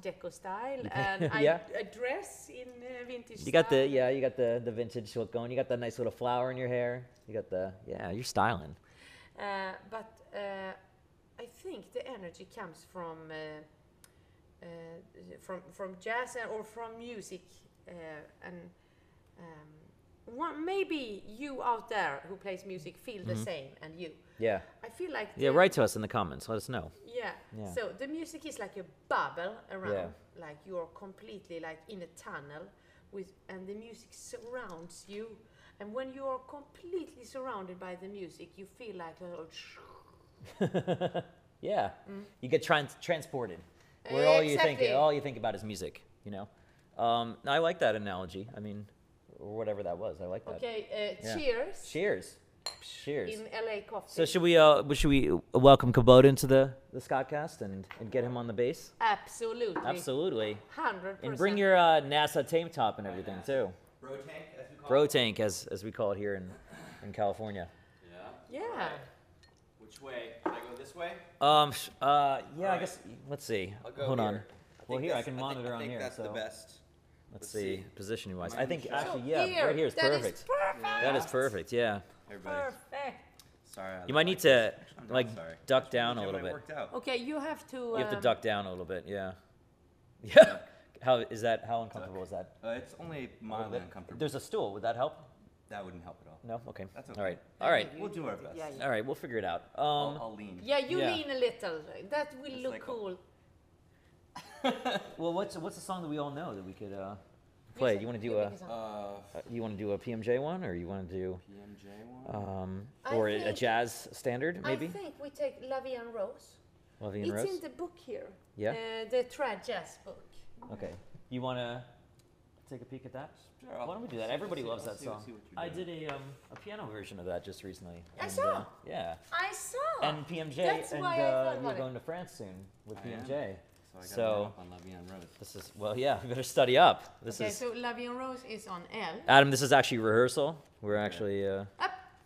Deco style, and Yeah. I dress in vintage You got style. you got the vintage look going. You got that nice little flower in your hair. You got you're styling. But I think the energy comes from jazz or from music, and maybe you out there who plays music feel the same, and you. Yeah. I feel like Write to us in the comments. Let us know. Yeah. Yeah. So the music is like a bubble around, Yeah. like you're completely like in a tunnel and the music surrounds you. And when you are completely surrounded by the music, you feel like Yeah. You get transported. Where all Exactly. you think about is music. I like that analogy. I mean, or whatever that was. I like that. okay, Yeah. cheers. Cheers. Cheers. In LA Coffee. So should we welcome Kubota into the Scottcast and get him on the bass? Absolutely. Absolutely. 100%. And bring your NASA tank top and everything too. Bro tank, as we call Bro it. tank, as we call it here in California. Yeah. Yeah. Alright. Which way? Should I go this way? Yeah, I guess. Let's see. I'll go Hold on. here. Well, here I that's- can monitor on I think here. that's So the best. let's Let's see, see. positioning wise. Am I I think in the shot? actually, yeah, Here, right here is that perfect. perfect. That is perfect. Yeah. Everybody. Perfect. Sorry. I You look might like need this. to I'm like sorry. duck down a Get little mine bit. worked out. Okay, you have to. You have to duck down a little bit. Yeah. Yeah. How uncomfortable is that? It's only mildly uncomfortable. There's a stool. Would that help? That wouldn't help at all. No. Okay. That's okay. All right. All right. We'll do our best. Yeah, All right. We'll figure it out. I'll lean. Yeah, you Yeah. lean a little. That will It's look like a- cool. Well, what's a song that we all know that we could play? Yes, You want to you do pick a song. you want to do a PMJ one, or you want to do PMJ one. I or a think- jazz standard maybe? I think we take La Vie en Rose. Lovey and It's Rose. in the book here. Yeah? The trad jazz book. Okay. You want to take a peek at that? Sure, Why don't we do that? see- Everybody see- loves I'll that see- song. see what you're I doing. did a piano version of that just recently. I and, saw. Yeah. I saw. And PMJ, That's and why I thought you're about it. going to France soon with I am. PMJ. So I gotta So- learn up on La Vie en Rose. This is you better study up. This Okay, is so La Vie en Rose is on L. Adam. This is actually rehearsal. We're actually Up.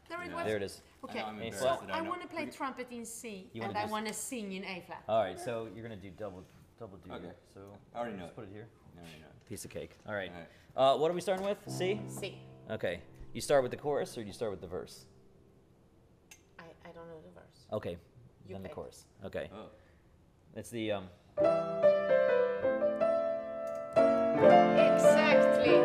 There it Yeah. was. there. It is. Okay. I know I'm A embarrassed flat. that I know. want to play trumpet in C, You and wanna I do want to sing in A flat. All right. So you're gonna do double duty. Okay. So I already know just it. put it here. No, no, no. Piece of cake. All right. All right. What are we starting with? C. C. Okay. You start with the chorus, or do you start with the verse? I don't know the verse. Okay. You Then the pick. chorus. Okay. Oh. It's the Exactly.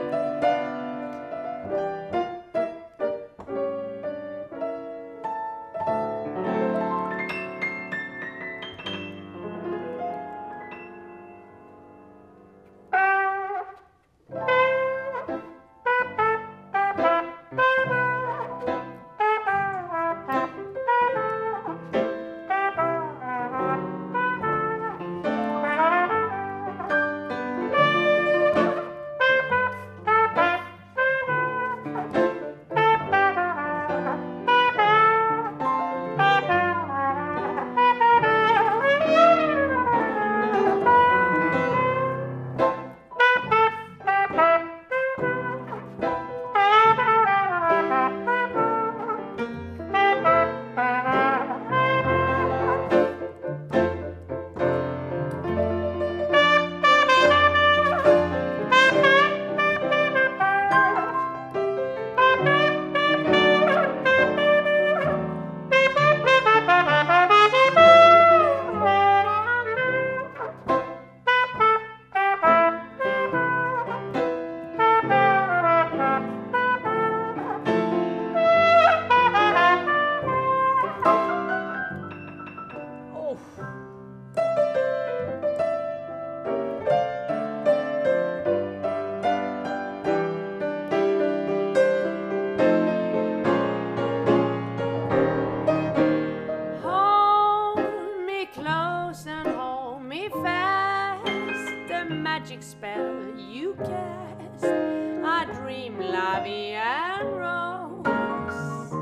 la vie en rose.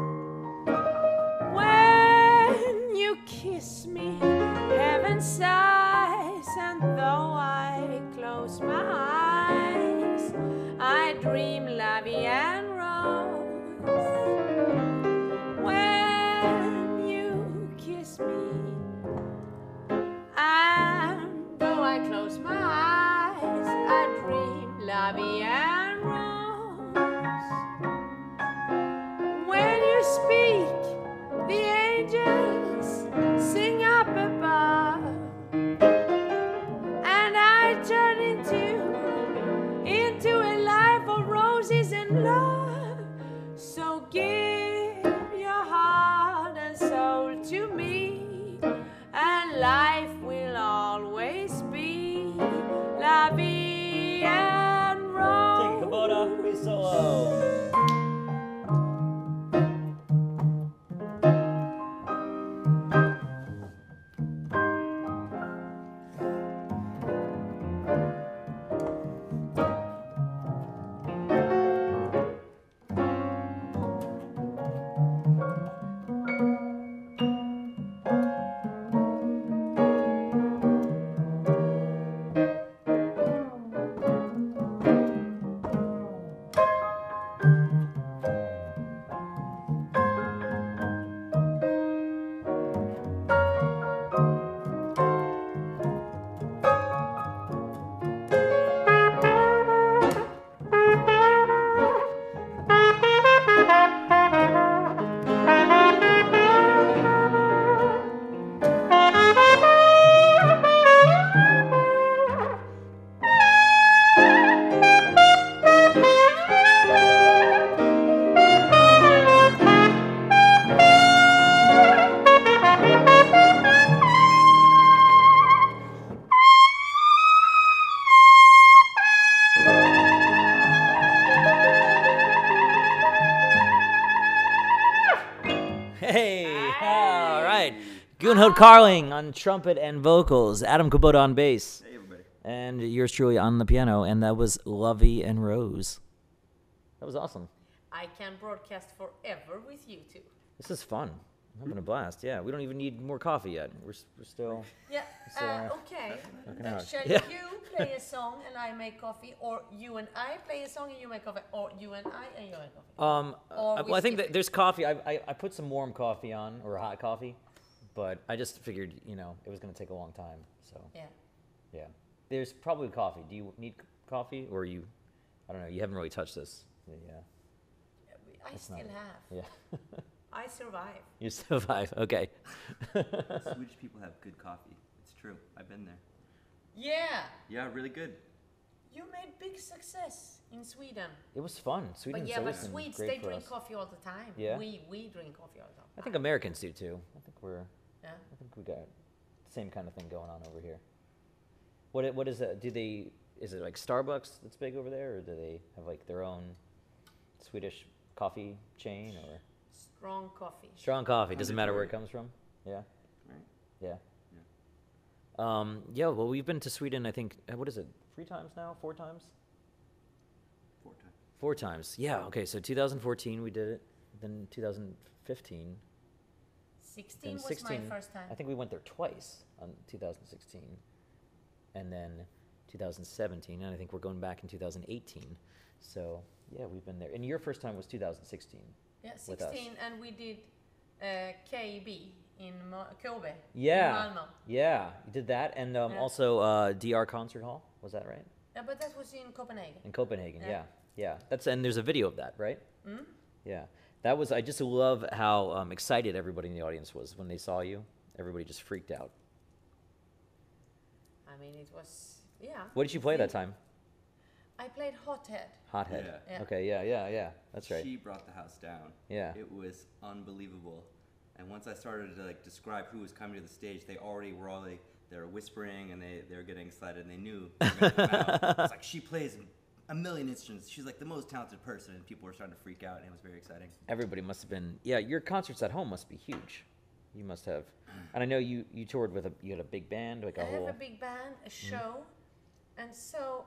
When you kiss me, heaven sighs, and though I close my eyes, I dream la vie en rose. When you kiss me, and though I close my eyes, I dream la vie en rose. When you speak, the angels sing up above, and I turn into a life of roses and love. So give your heart and soul to me, and life will always be la vie en rose. Take a Kubota, be solo. Gunhild Carling on trumpet and vocals, Adam Kubota on bass. Hey, everybody. And yours truly on the piano, and that was Lovey and Rose. That was awesome. I can broadcast forever with you two. This is fun. I'm having a blast. Yeah, we don't even need more coffee yet. We're still... Yeah, okay. Shall Yeah. you play a song and I make coffee, or you and I play a song and you make coffee, or you and I and you make coffee? Well, I think that there's coffee. I put some warm coffee on, or hot coffee, but I just figured, it was going to take a long time. So yeah. There's probably coffee. Do you need coffee, or I don't know. You haven't really touched this. Yeah. I still have. Yeah. I survive. You survive. Okay. Swedish people have good coffee. It's true. I've been there. Yeah. Yeah, really good. You made big success in Sweden. It was fun. Sweden's But always been Swedes, great they for drink us. coffee all the time. Yeah. We drink coffee all the time. I think Americans do too. I think Yeah. we got the same kind of thing going on over here. What is that? Is it like Starbucks that's big over there, or do they have like their own Swedish coffee chain, or Strong coffee. strong coffee? Doesn't matter where it comes from. Yeah. Right? Yeah. Yeah. Well, we've been to Sweden. I think what is it? 3 times now? 4 times? 4 times. 4 times. Yeah. Okay. So 2014 we did it. Then 2015. 16 And was 16, my first time. I think we went there twice on 2016, and then 2017, and I think we're going back in 2018. So yeah, we've been there. And your first time was 2016. Yeah, with us. 16, and we did KB in Kobe. Yeah, In Malmö. yeah, you did that, and also DR Concert Hall. Was that right? Yeah, but that was in Copenhagen. In Copenhagen. Yeah. Yeah. And there's a video of that, right? Mm? Yeah. That was. I just love how excited everybody in the audience was when they saw you. Everybody just freaked out. I mean, it was, yeah. What did you play that time? I played Hothead. Hothead. Yeah. Okay. Yeah. That's right. She brought the house down. Yeah. It was unbelievable. And once I started to describe who was coming to the stage, they were whispering and they were getting excited and they knew they were going to come out. It's like, she plays a million instruments. She's like the most talented person, and people were starting to freak out, and it was very exciting. Everybody must have been. Yeah, your concerts at home must be huge. You must have. And I know you toured with you had a big band, like I a whole. have a big band, a show, and so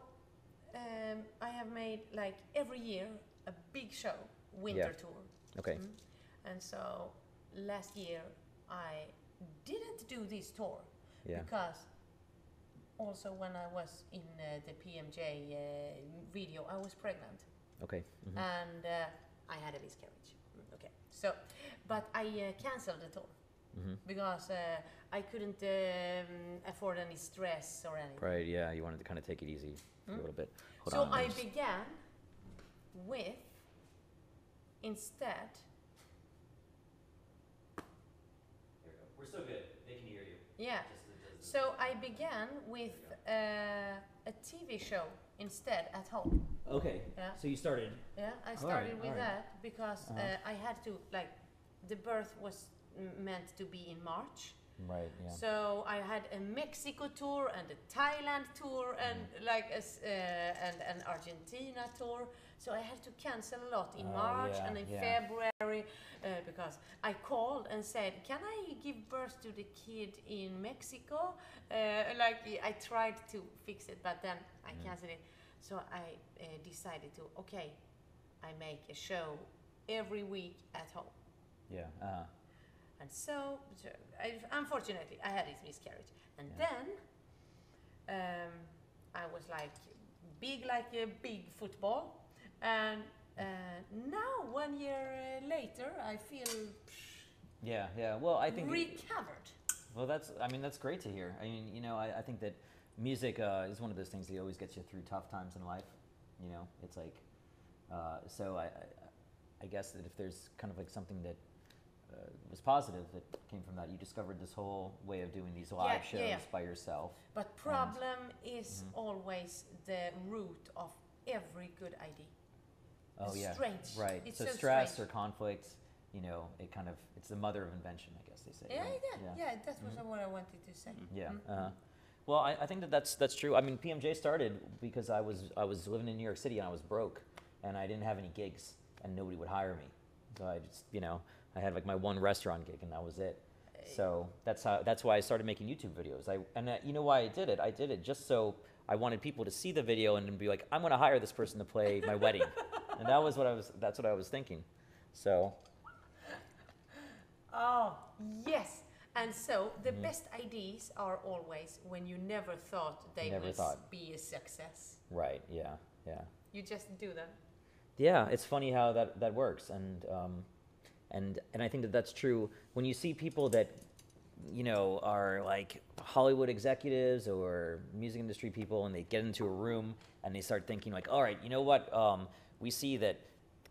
I have made, like, every year a big show, winter tour. Okay. And so last year I didn't do this tour Yeah. because also when I was in the PMJ video, I was pregnant. Okay. And I had a miscarriage. Okay, so, but I canceled the tour because I couldn't afford any stress or anything. Right. Yeah. You wanted to kind of take it easy for a little bit. Hold So on, I began with instead. We're so good. They can hear you. Yeah. So I began with a TV show instead at home. Okay. Yeah. So you started. Yeah, I started with that because I had to, like, the birth was meant to be in March. Right. Yeah. So I had a Mexico tour and a Thailand tour and like and an Argentina tour. So I had to cancel a lot in March and in February because I called and said, "Can I give birth to the kid in Mexico?" Like I tried to fix it, but then I canceled it. So I decided to I make a show every week at home. Yeah. And so, unfortunately, I had this miscarriage. And then I was like a big football. And now, 1 year later, I feel Yeah. Well, I think recovered. Well, that's great to hear. I mean, I think that music is one of those things that always gets you through tough times in life. It's like, so I guess that if there's kind of like something that was positive that came from that, you discovered this whole way of doing these live shows by yourself. But problem is always the root of every good idea. Oh yeah, strange. Right. It's so so stress strange. or conflict, it's the mother of invention, I guess they say. Right? Yeah, that was what I wanted to say. Yeah. Well, I think that's true. I mean, PMJ started because I was living in New York City and I was broke and I didn't have any gigs and nobody would hire me. So I just, I had like my one restaurant gig and that was it. So that's why I started making YouTube videos. You know why I did it? I did it just so I wanted people to see the video and then be like, I'm going to hire this person to play my wedding. And that's what I was thinking. So. Oh, yes. And so the best ideas are always when you never thought they would be a success. Right. Yeah. You just do them. Yeah, it's funny how that works, and I think that's true when you see people that are like Hollywood executives or music industry people, and they get into a room and they start thinking like, all right, you know what? We see that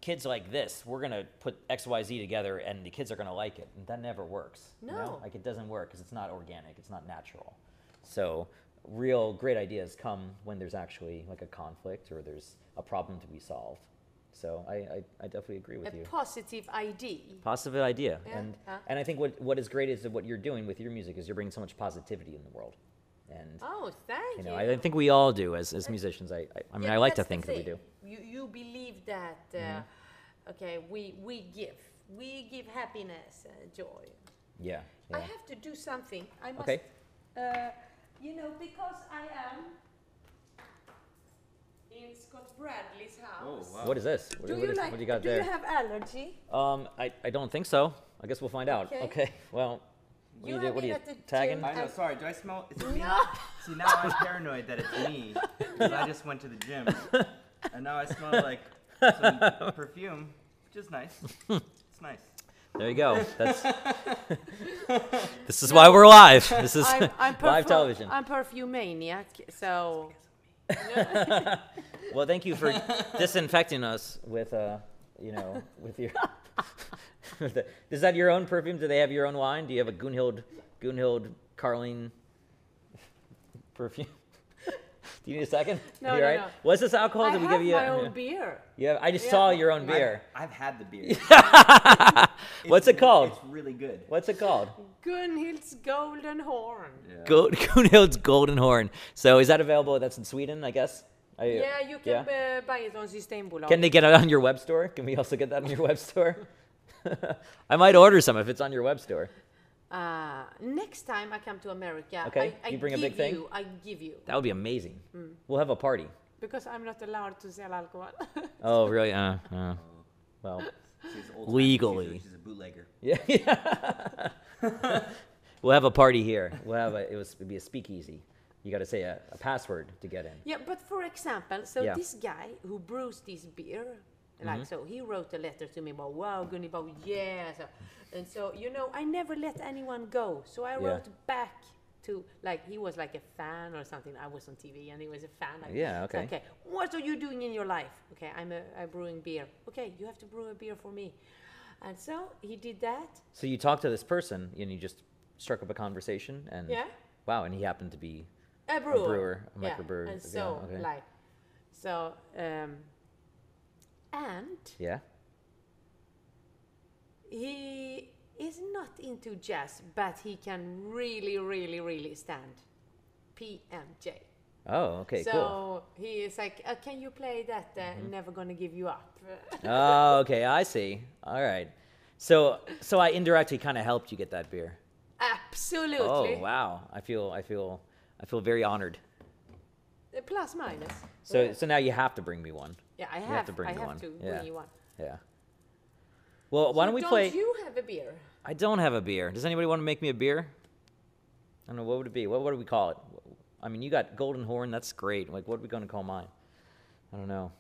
kids like this, we're gonna put XYZ together, and the kids are gonna like it, and that never works. No, like it doesn't work because it's not organic, it's not natural. So real great ideas come when there's actually like a conflict or there's a problem to be solved. So I definitely agree with you. A positive idea. Positive idea. Yeah. And I think what is great is that what you're doing with your music is you're bringing so much positivity in the world. And thank you. I think we all do as musicians. I mean, I like to think that we do. You believe that we give happiness, joy. Yeah. I have to do something. I must. Okay. Because I am in Scott Bradlee's house. Oh, wow. What is this? What do you got there? Do you have allergy? I don't think so. I guess we'll find out. Okay. Well, what are you tagging? I know, sorry, do I smell? Is it me? No. See, now I'm paranoid that it's me because I just went to the gym and now I smell like some perfume, which is nice. It's nice. There you go. This is why we're live. This is live television. I'm perfumaniac, so. Well, thank you for disinfecting us with with your. Is that your own perfume? Do they have your own line? Do you have a Gunhild Carling perfume? Do you need a second? No, no. What's this alcohol? Did we give you my own beer. Yeah, I just saw your own beer. I've had the beer. What's it called? It's really good. What's it called? Gunhild's Golden Horn. Yeah. Gunhild's Golden Horn. So is that available? That's in Sweden, I guess? Yeah, you can buy it on Systembolaget. Can they get it on your web store? Can we also get that on your web store? I might order some if it's on your web store. Next time I come to America, okay. You bring a big thing? I give you. That would be amazing. We'll have a party. because I'm not allowed to sell alcohol. Oh, really? Well, legally. She's a bootlegger. Yeah. We'll have a party here. We'll have it'd be a speakeasy. You got to say a password to get in. Yeah, but for example, this guy who brews this beer, like so, he wrote a letter to me about, wow, Gunhild, yeah. And so, you know, I never let anyone go. So I wrote back to, like, he was like a fan or something. I was on TV and he was a fan. Like, yeah, okay. So, okay, what are you doing in your life? Okay, I'm brewing beer. Okay, you have to brew a beer for me. And so he did that. So you talked to this person and you just struck up a conversation and wow, and he happened to be a brewer, a microbrewer. And so, and he is not into jazz, but he can really, really, really stand PMJ. Oh, okay, cool. So he is like, can you play that? Never Gonna Give You Up. Oh, okay, I see. All right. So I indirectly kind of helped you get that beer. Absolutely. Oh, wow. I feel very honored. Plus minus. So now you have to bring me one. Yeah, I have to bring you one. Yeah. Well, why don't we play? Don't you have a beer? I don't have a beer. Does anybody want to make me a beer? I don't know. What would it be? What do we call it? I mean, you got Golden Horn. That's great. Like, what are we going to call mine? I don't know.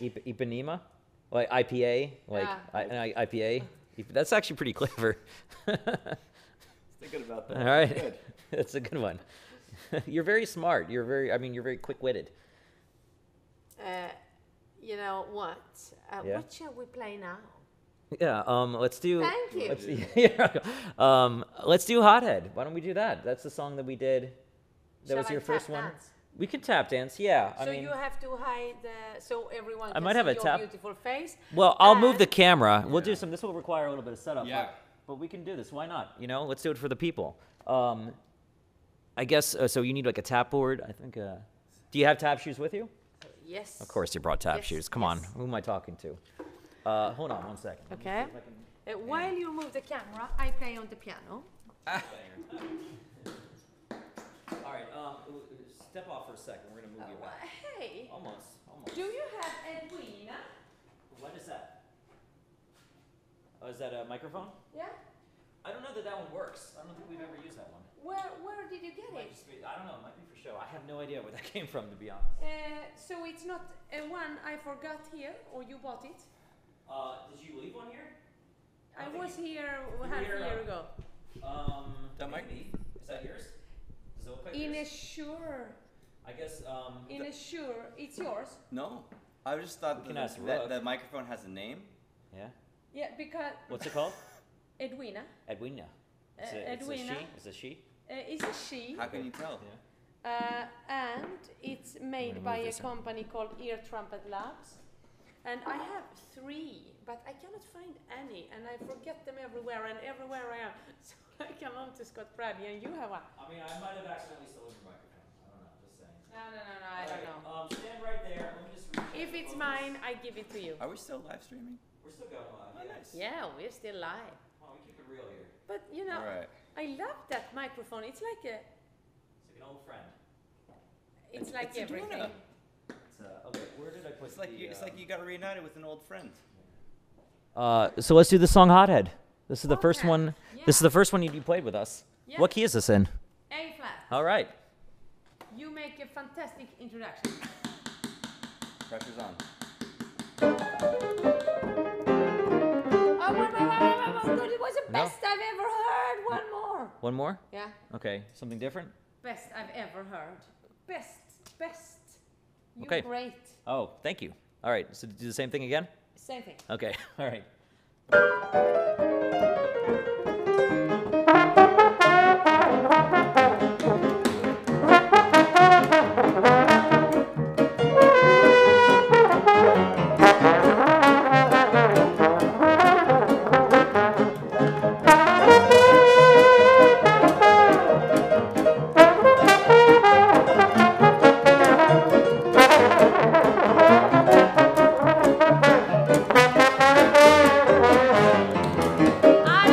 Ipanema? Like IPA? Like IPA? That's actually pretty clever. Thinking about that. All right. Good. That's a good one. You're very smart. You're very quick-witted. You know what? What shall we play now? Yeah, let's do... Thank you. Let's do Hothead. Why don't we do that? That's the song that we did. That was your first one. Dance? We can tap dance, yeah. So you have to hide so everyone can I might see have a your tap. beautiful face. Well, I'll move the camera. We'll do some. This will require a little bit of setup. Yeah. But we can do this. Why not? You know, let's do it for the people. I guess, so you need like a tap board. I think, do you have tap shoes with you? Yes. Of course you brought tap shoes. Come on. Who am I talking to? Hold on 1 second. Okay. While you move the camera, I play on the piano. All right. Step off for a second. We're going to move you back. Hey. Almost. Do you have Edwina? What is that? Oh, is that a microphone? Yeah. I don't know that one works. I don't think we've ever used that one. Where did you get it? I don't know. It might be for show. I have no idea where that came from, to be honest. So it's not one I forgot here, or you bought it? Did you leave one here? I was here half a year ago. That might be. Is that yours? Does it look like In yours? a sure. I guess. In a sure, it's yours. No, I just thought that the microphone has a name. Yeah. Yeah, because. What's it called? Edwina. Edwina. Edwina. It's a she. It's a she. How can you tell? Yeah. And it's made by a company called Ear Trumpet Labs. And I have 3, but I cannot find any, and I forget them everywhere, and everywhere I am. So I can on to Scott Bradlee, and you have one. I mean, I might have accidentally stolen your microphone. I don't know, just saying. No, I don't know. Stand right there. Let me just reach. If it's mine, I give it to you. Are we still live streaming? We're still going live. Oh, nice. Yeah, we're still live. Oh, we keep it real here. But you know, I love that microphone. It's like an old friend. It's like everything. Okay, where did I put it's like you got reunited with an old friend. So let's do the song Hothead. This is the first Okay. one. Yeah. This is the first one you played with us. Yeah. What key is this in? A flat. All right. You make a fantastic introduction. Pressure's on. Oh, wait. It was the best I've ever heard. One more. One more? Yeah. Okay, something different? Best I've ever heard. Best. You're Okay. great. Oh, thank you. All right, so do the same thing again? Same thing. Okay, all right. I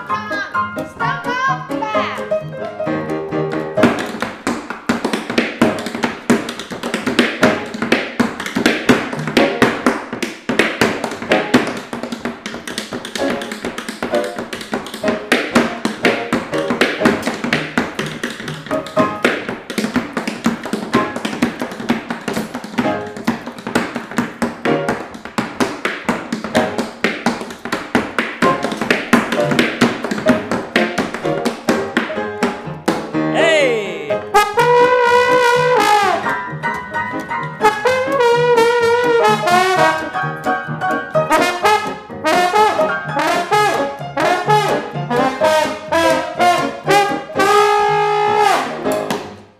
come on, step out back.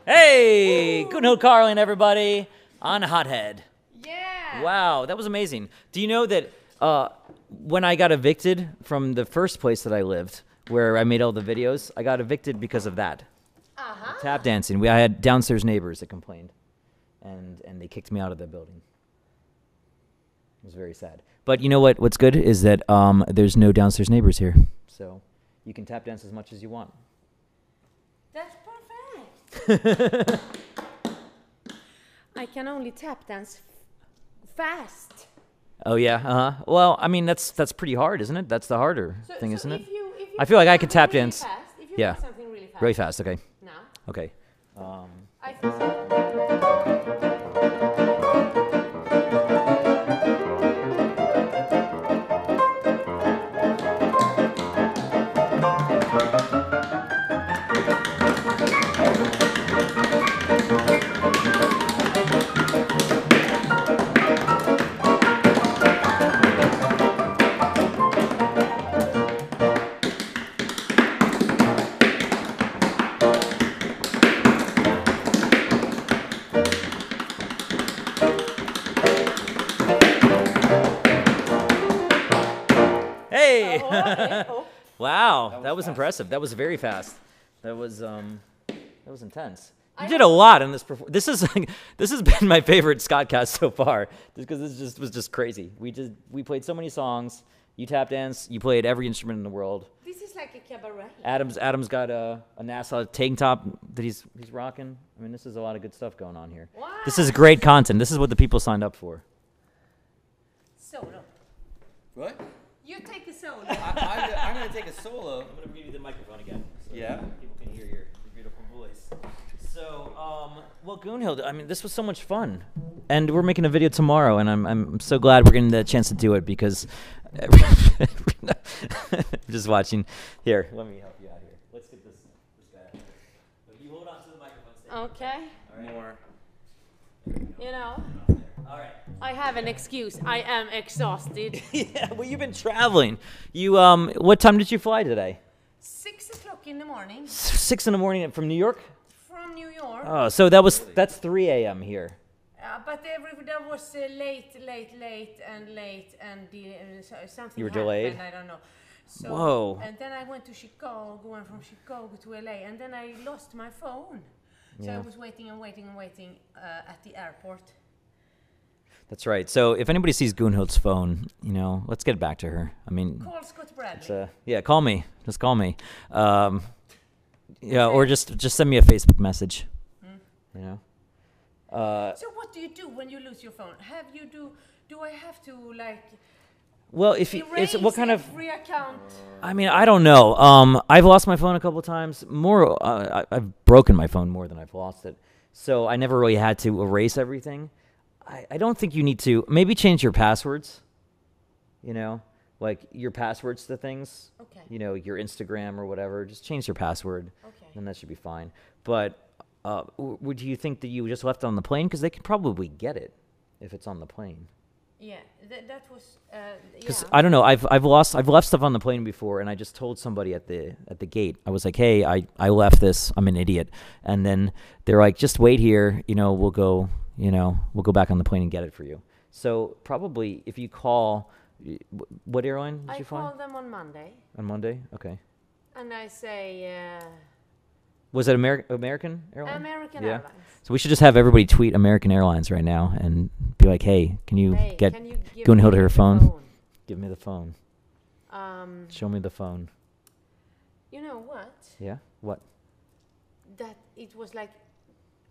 Gunhild Carling, everybody, on Hothead. Yeah. Wow, that was amazing. Do you know that when I got evicted from the first place that I lived, where I made all the videos, I got evicted because of that. Tap dancing. I had downstairs neighbors that complained, and they kicked me out of the building. It was very sad. But you know what? What's good is that there's no downstairs neighbors here, so you can tap dance as much as you want. That's perfect. I can only tap dance fast. Oh yeah, Well, I mean that's pretty hard, isn't it? That's the harder thing, isn't it? If you I feel like I could tap dance. Fast, if you Yeah, do something really fast. really fast. Okay. Now. Okay. I think so. Hey! Oh. Wow, that was impressive. That was very fast. That was intense. You did a lot in this performance. This has been my favorite Scottcast so far, just because this was just crazy. We played so many songs. You tap dance. You played every instrument in the world. This is like a cabaret. Adam's got a NASA tank top that he's rocking. I mean, this is a lot of good stuff going on here. Wow. This is great content. This is what the people signed up for. Solo. What? You take the solo. I'm going to take a solo. I'm going to give you the microphone again. So Yeah. People can hear your beautiful voice. So, well, Gunhild, I mean, this was so much fun, and we're making a video tomorrow, and I'm so glad we're getting the chance to do it because just watching. Here, let me help you out here. Let's get this guy out here. But you hold on to the microphone. Stay. Okay. All right. More. You know, All right. I have an excuse. I am exhausted. Yeah. Well, you've been traveling. You what time did you fly today? 6 o'clock in the morning 6 in the morning from New York. from New York. Oh, so that's 3 a.m. here. But that was late, and something You were happened, delayed? I don't know. So, Whoa. And then I went to Chicago, going from Chicago to LA, and then I lost my phone. So I Yeah. was waiting at the airport. That's right. So if anybody sees Gunhild's phone, let's get back to her. I mean, Call Scott Bradlee. yeah, call me. Just call me. Yeah, or just send me a Facebook message. So what do you do when you lose your phone? Do I have to Well, if you, erase it's what kind of? every account? I mean, I don't know. I've lost my phone a couple times. I've broken my phone more than I've lost it. So I never really had to erase everything. I don't think you need to. Maybe change your passwords. Like your passwords to things. Okay. Your Instagram or whatever. Just change your password. Okay. And that should be fine. But would you think that you just left it on the plane? Because they could probably get it if it's on the plane. Yeah, that was. Because Yeah. I don't know, I've left stuff on the plane before, and I just told somebody at the gate. I was like, hey, I left this. I'm an idiot. And then they're like, just wait here. We'll go back on the plane and get it for you. So probably if you call, what airline did you fly? I called them on Monday, On Monday. Okay. and I say Was it American Airlines? American Yeah. Airlines. So we should just have everybody tweet American Airlines right now and be like, hey, can you get can you give Gunhild me her the phone? Give me the phone. Um, Show me the phone. You know what? Yeah. What? That it was like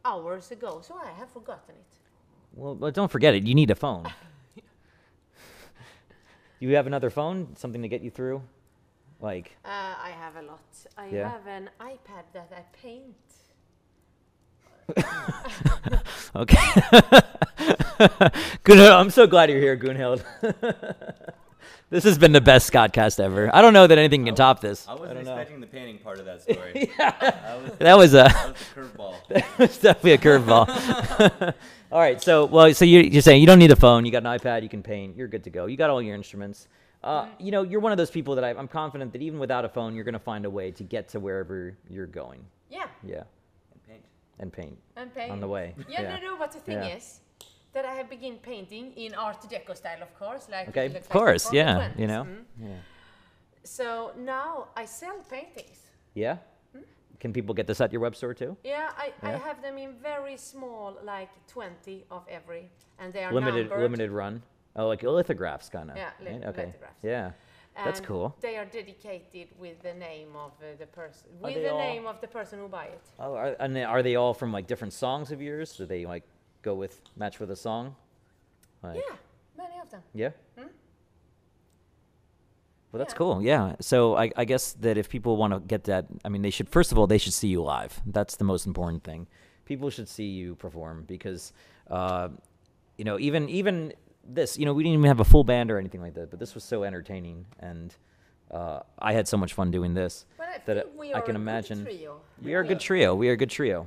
hours ago, so I have forgotten it. Well, but don't forget it. You need a phone. You have another phone? Something to get you through? Like. I have a lot. I have an iPad that I paint. Okay. Gunhild, I'm so glad you're here, Gunhild. This has been the best Scottcast ever. I don't know that anything can top this. I wasn't expecting the painting part of that story. That was a curveball. That was definitely a curveball. All right, so you're saying you don't need a phone. You got an iPad. You can paint. You're good to go. You got all your instruments. You know, you're one of those people that I'm confident that even without a phone, you're going to find a way to get to wherever you're going. Yeah. Yeah. And paint. On the way. Yeah. No, but the thing is that I have begun painting in Art Deco style, of course. Like okay, of course, yeah, you know. Yeah. So now I sell paintings. Yeah. Can people get this at your web store too? Yeah, I have them in very small, like 20 of every, and they are limited run. Oh, like lithographs, kind of. Yeah, okay. lithographs. Yeah. That's cool. They are dedicated with the name of the person, name of the person who buy it. Oh, are they all from like different songs of yours? Do they like go with match with a song? Like, yeah, many of them. Yeah. Well, that's cool. Yeah. So I guess that if people want to get that, I mean, they should they should see you live. That's the most important thing. People should see you perform because, you know, even this, you know, we didn't even have a full band or anything like that, but this was so entertaining, and I had so much fun doing this that I can imagine. We are a good trio. We are a good trio.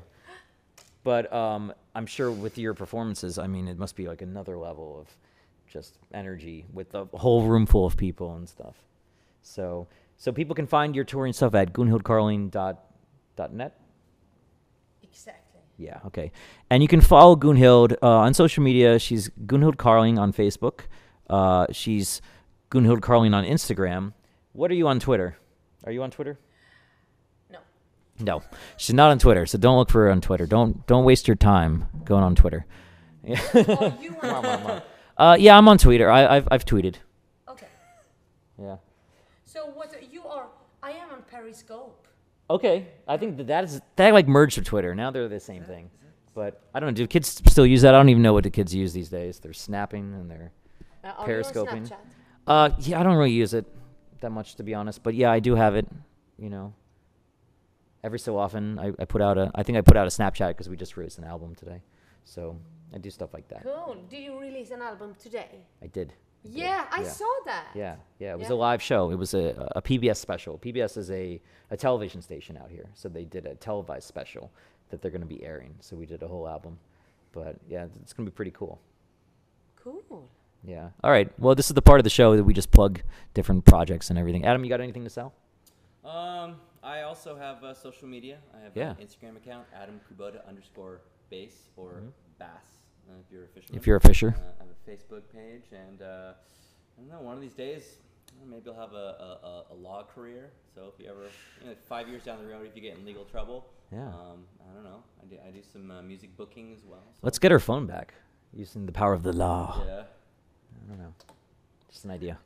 But I'm sure with your performances, I mean, it must be like another level of just energy with a whole room full of people and stuff. So people can find your touring stuff at gunhildcarling.net. Exactly. Yeah, okay. And you can follow Gunhild on social media. She's Gunhild Carling on Facebook. She's Gunhild Carling on Instagram. What are you on Twitter? Are you on Twitter? No, she's not on Twitter, so don't look for her on Twitter. Don't waste your time going on Twitter. Oh, you are yeah, I'm on Twitter. I've tweeted. Okay. Yeah. So what you are? I am on Periscope. Okay, I think that like merged with Twitter. Now they're the same thing. But I don't know. Do kids still use that? I don't even know what the kids use these days. They're snapping and they're periscoping. You on Snapchat? Yeah, I don't really use it that much, to be honest. But yeah, I do have it. You know, every so often I put out I think I put out a Snapchat because we just released an album today. So I do stuff like that. Cool. Do you release an album today? I did. Yeah, I saw that. Yeah. It was a live show. It was a PBS special. PBS is a television station out here, so they did a televised special that they're going to be airing. So we did a whole album. But yeah, it's going to be pretty cool. Cool. Yeah. All right. Well, this is the part of the show that we just plug different projects and everything. Adam, you got anything to sell? I also have social media. I have an Instagram account, AdamKubota_bass or bass. If you're a fisherman. If you're a fisher. I have a Facebook page, and I don't know, one of these days, maybe I'll have a law career. So if you ever, 5 years down the road, if you get in legal trouble, I don't know, I do some music booking as well. So. Let's get our phone back using the power of the law. Yeah. I don't know. Just an idea.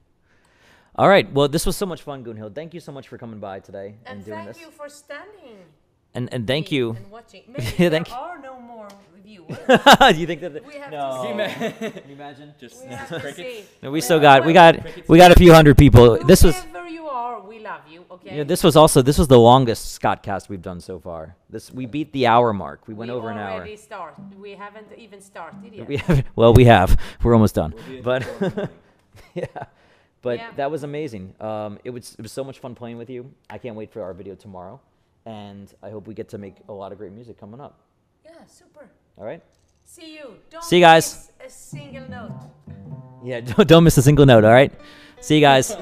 All right. Well, this was so much fun, Gunhild. Thank you so much for coming by today and doing this. And thank you for standing. And thank you. And watching. Maybe there are no more viewers. Do you think that? We have no. to see. Can you imagine? Just we have to crickets. see. No, we got a few hundred people. This was. Whoever you are, we love you. Okay. Yeah, this was the longest Scottcast we've done so far. We beat the hour mark. We went over an hour. We haven't even started yet. We have. We're almost done. But yeah. But that was amazing. It was so much fun playing with you. I can't wait for our video tomorrow. And I hope we get to make a lot of great music coming up. Yeah, super. All right? See you. See you guys. Miss a single note. Yeah, don't miss a single note, all right? See you guys.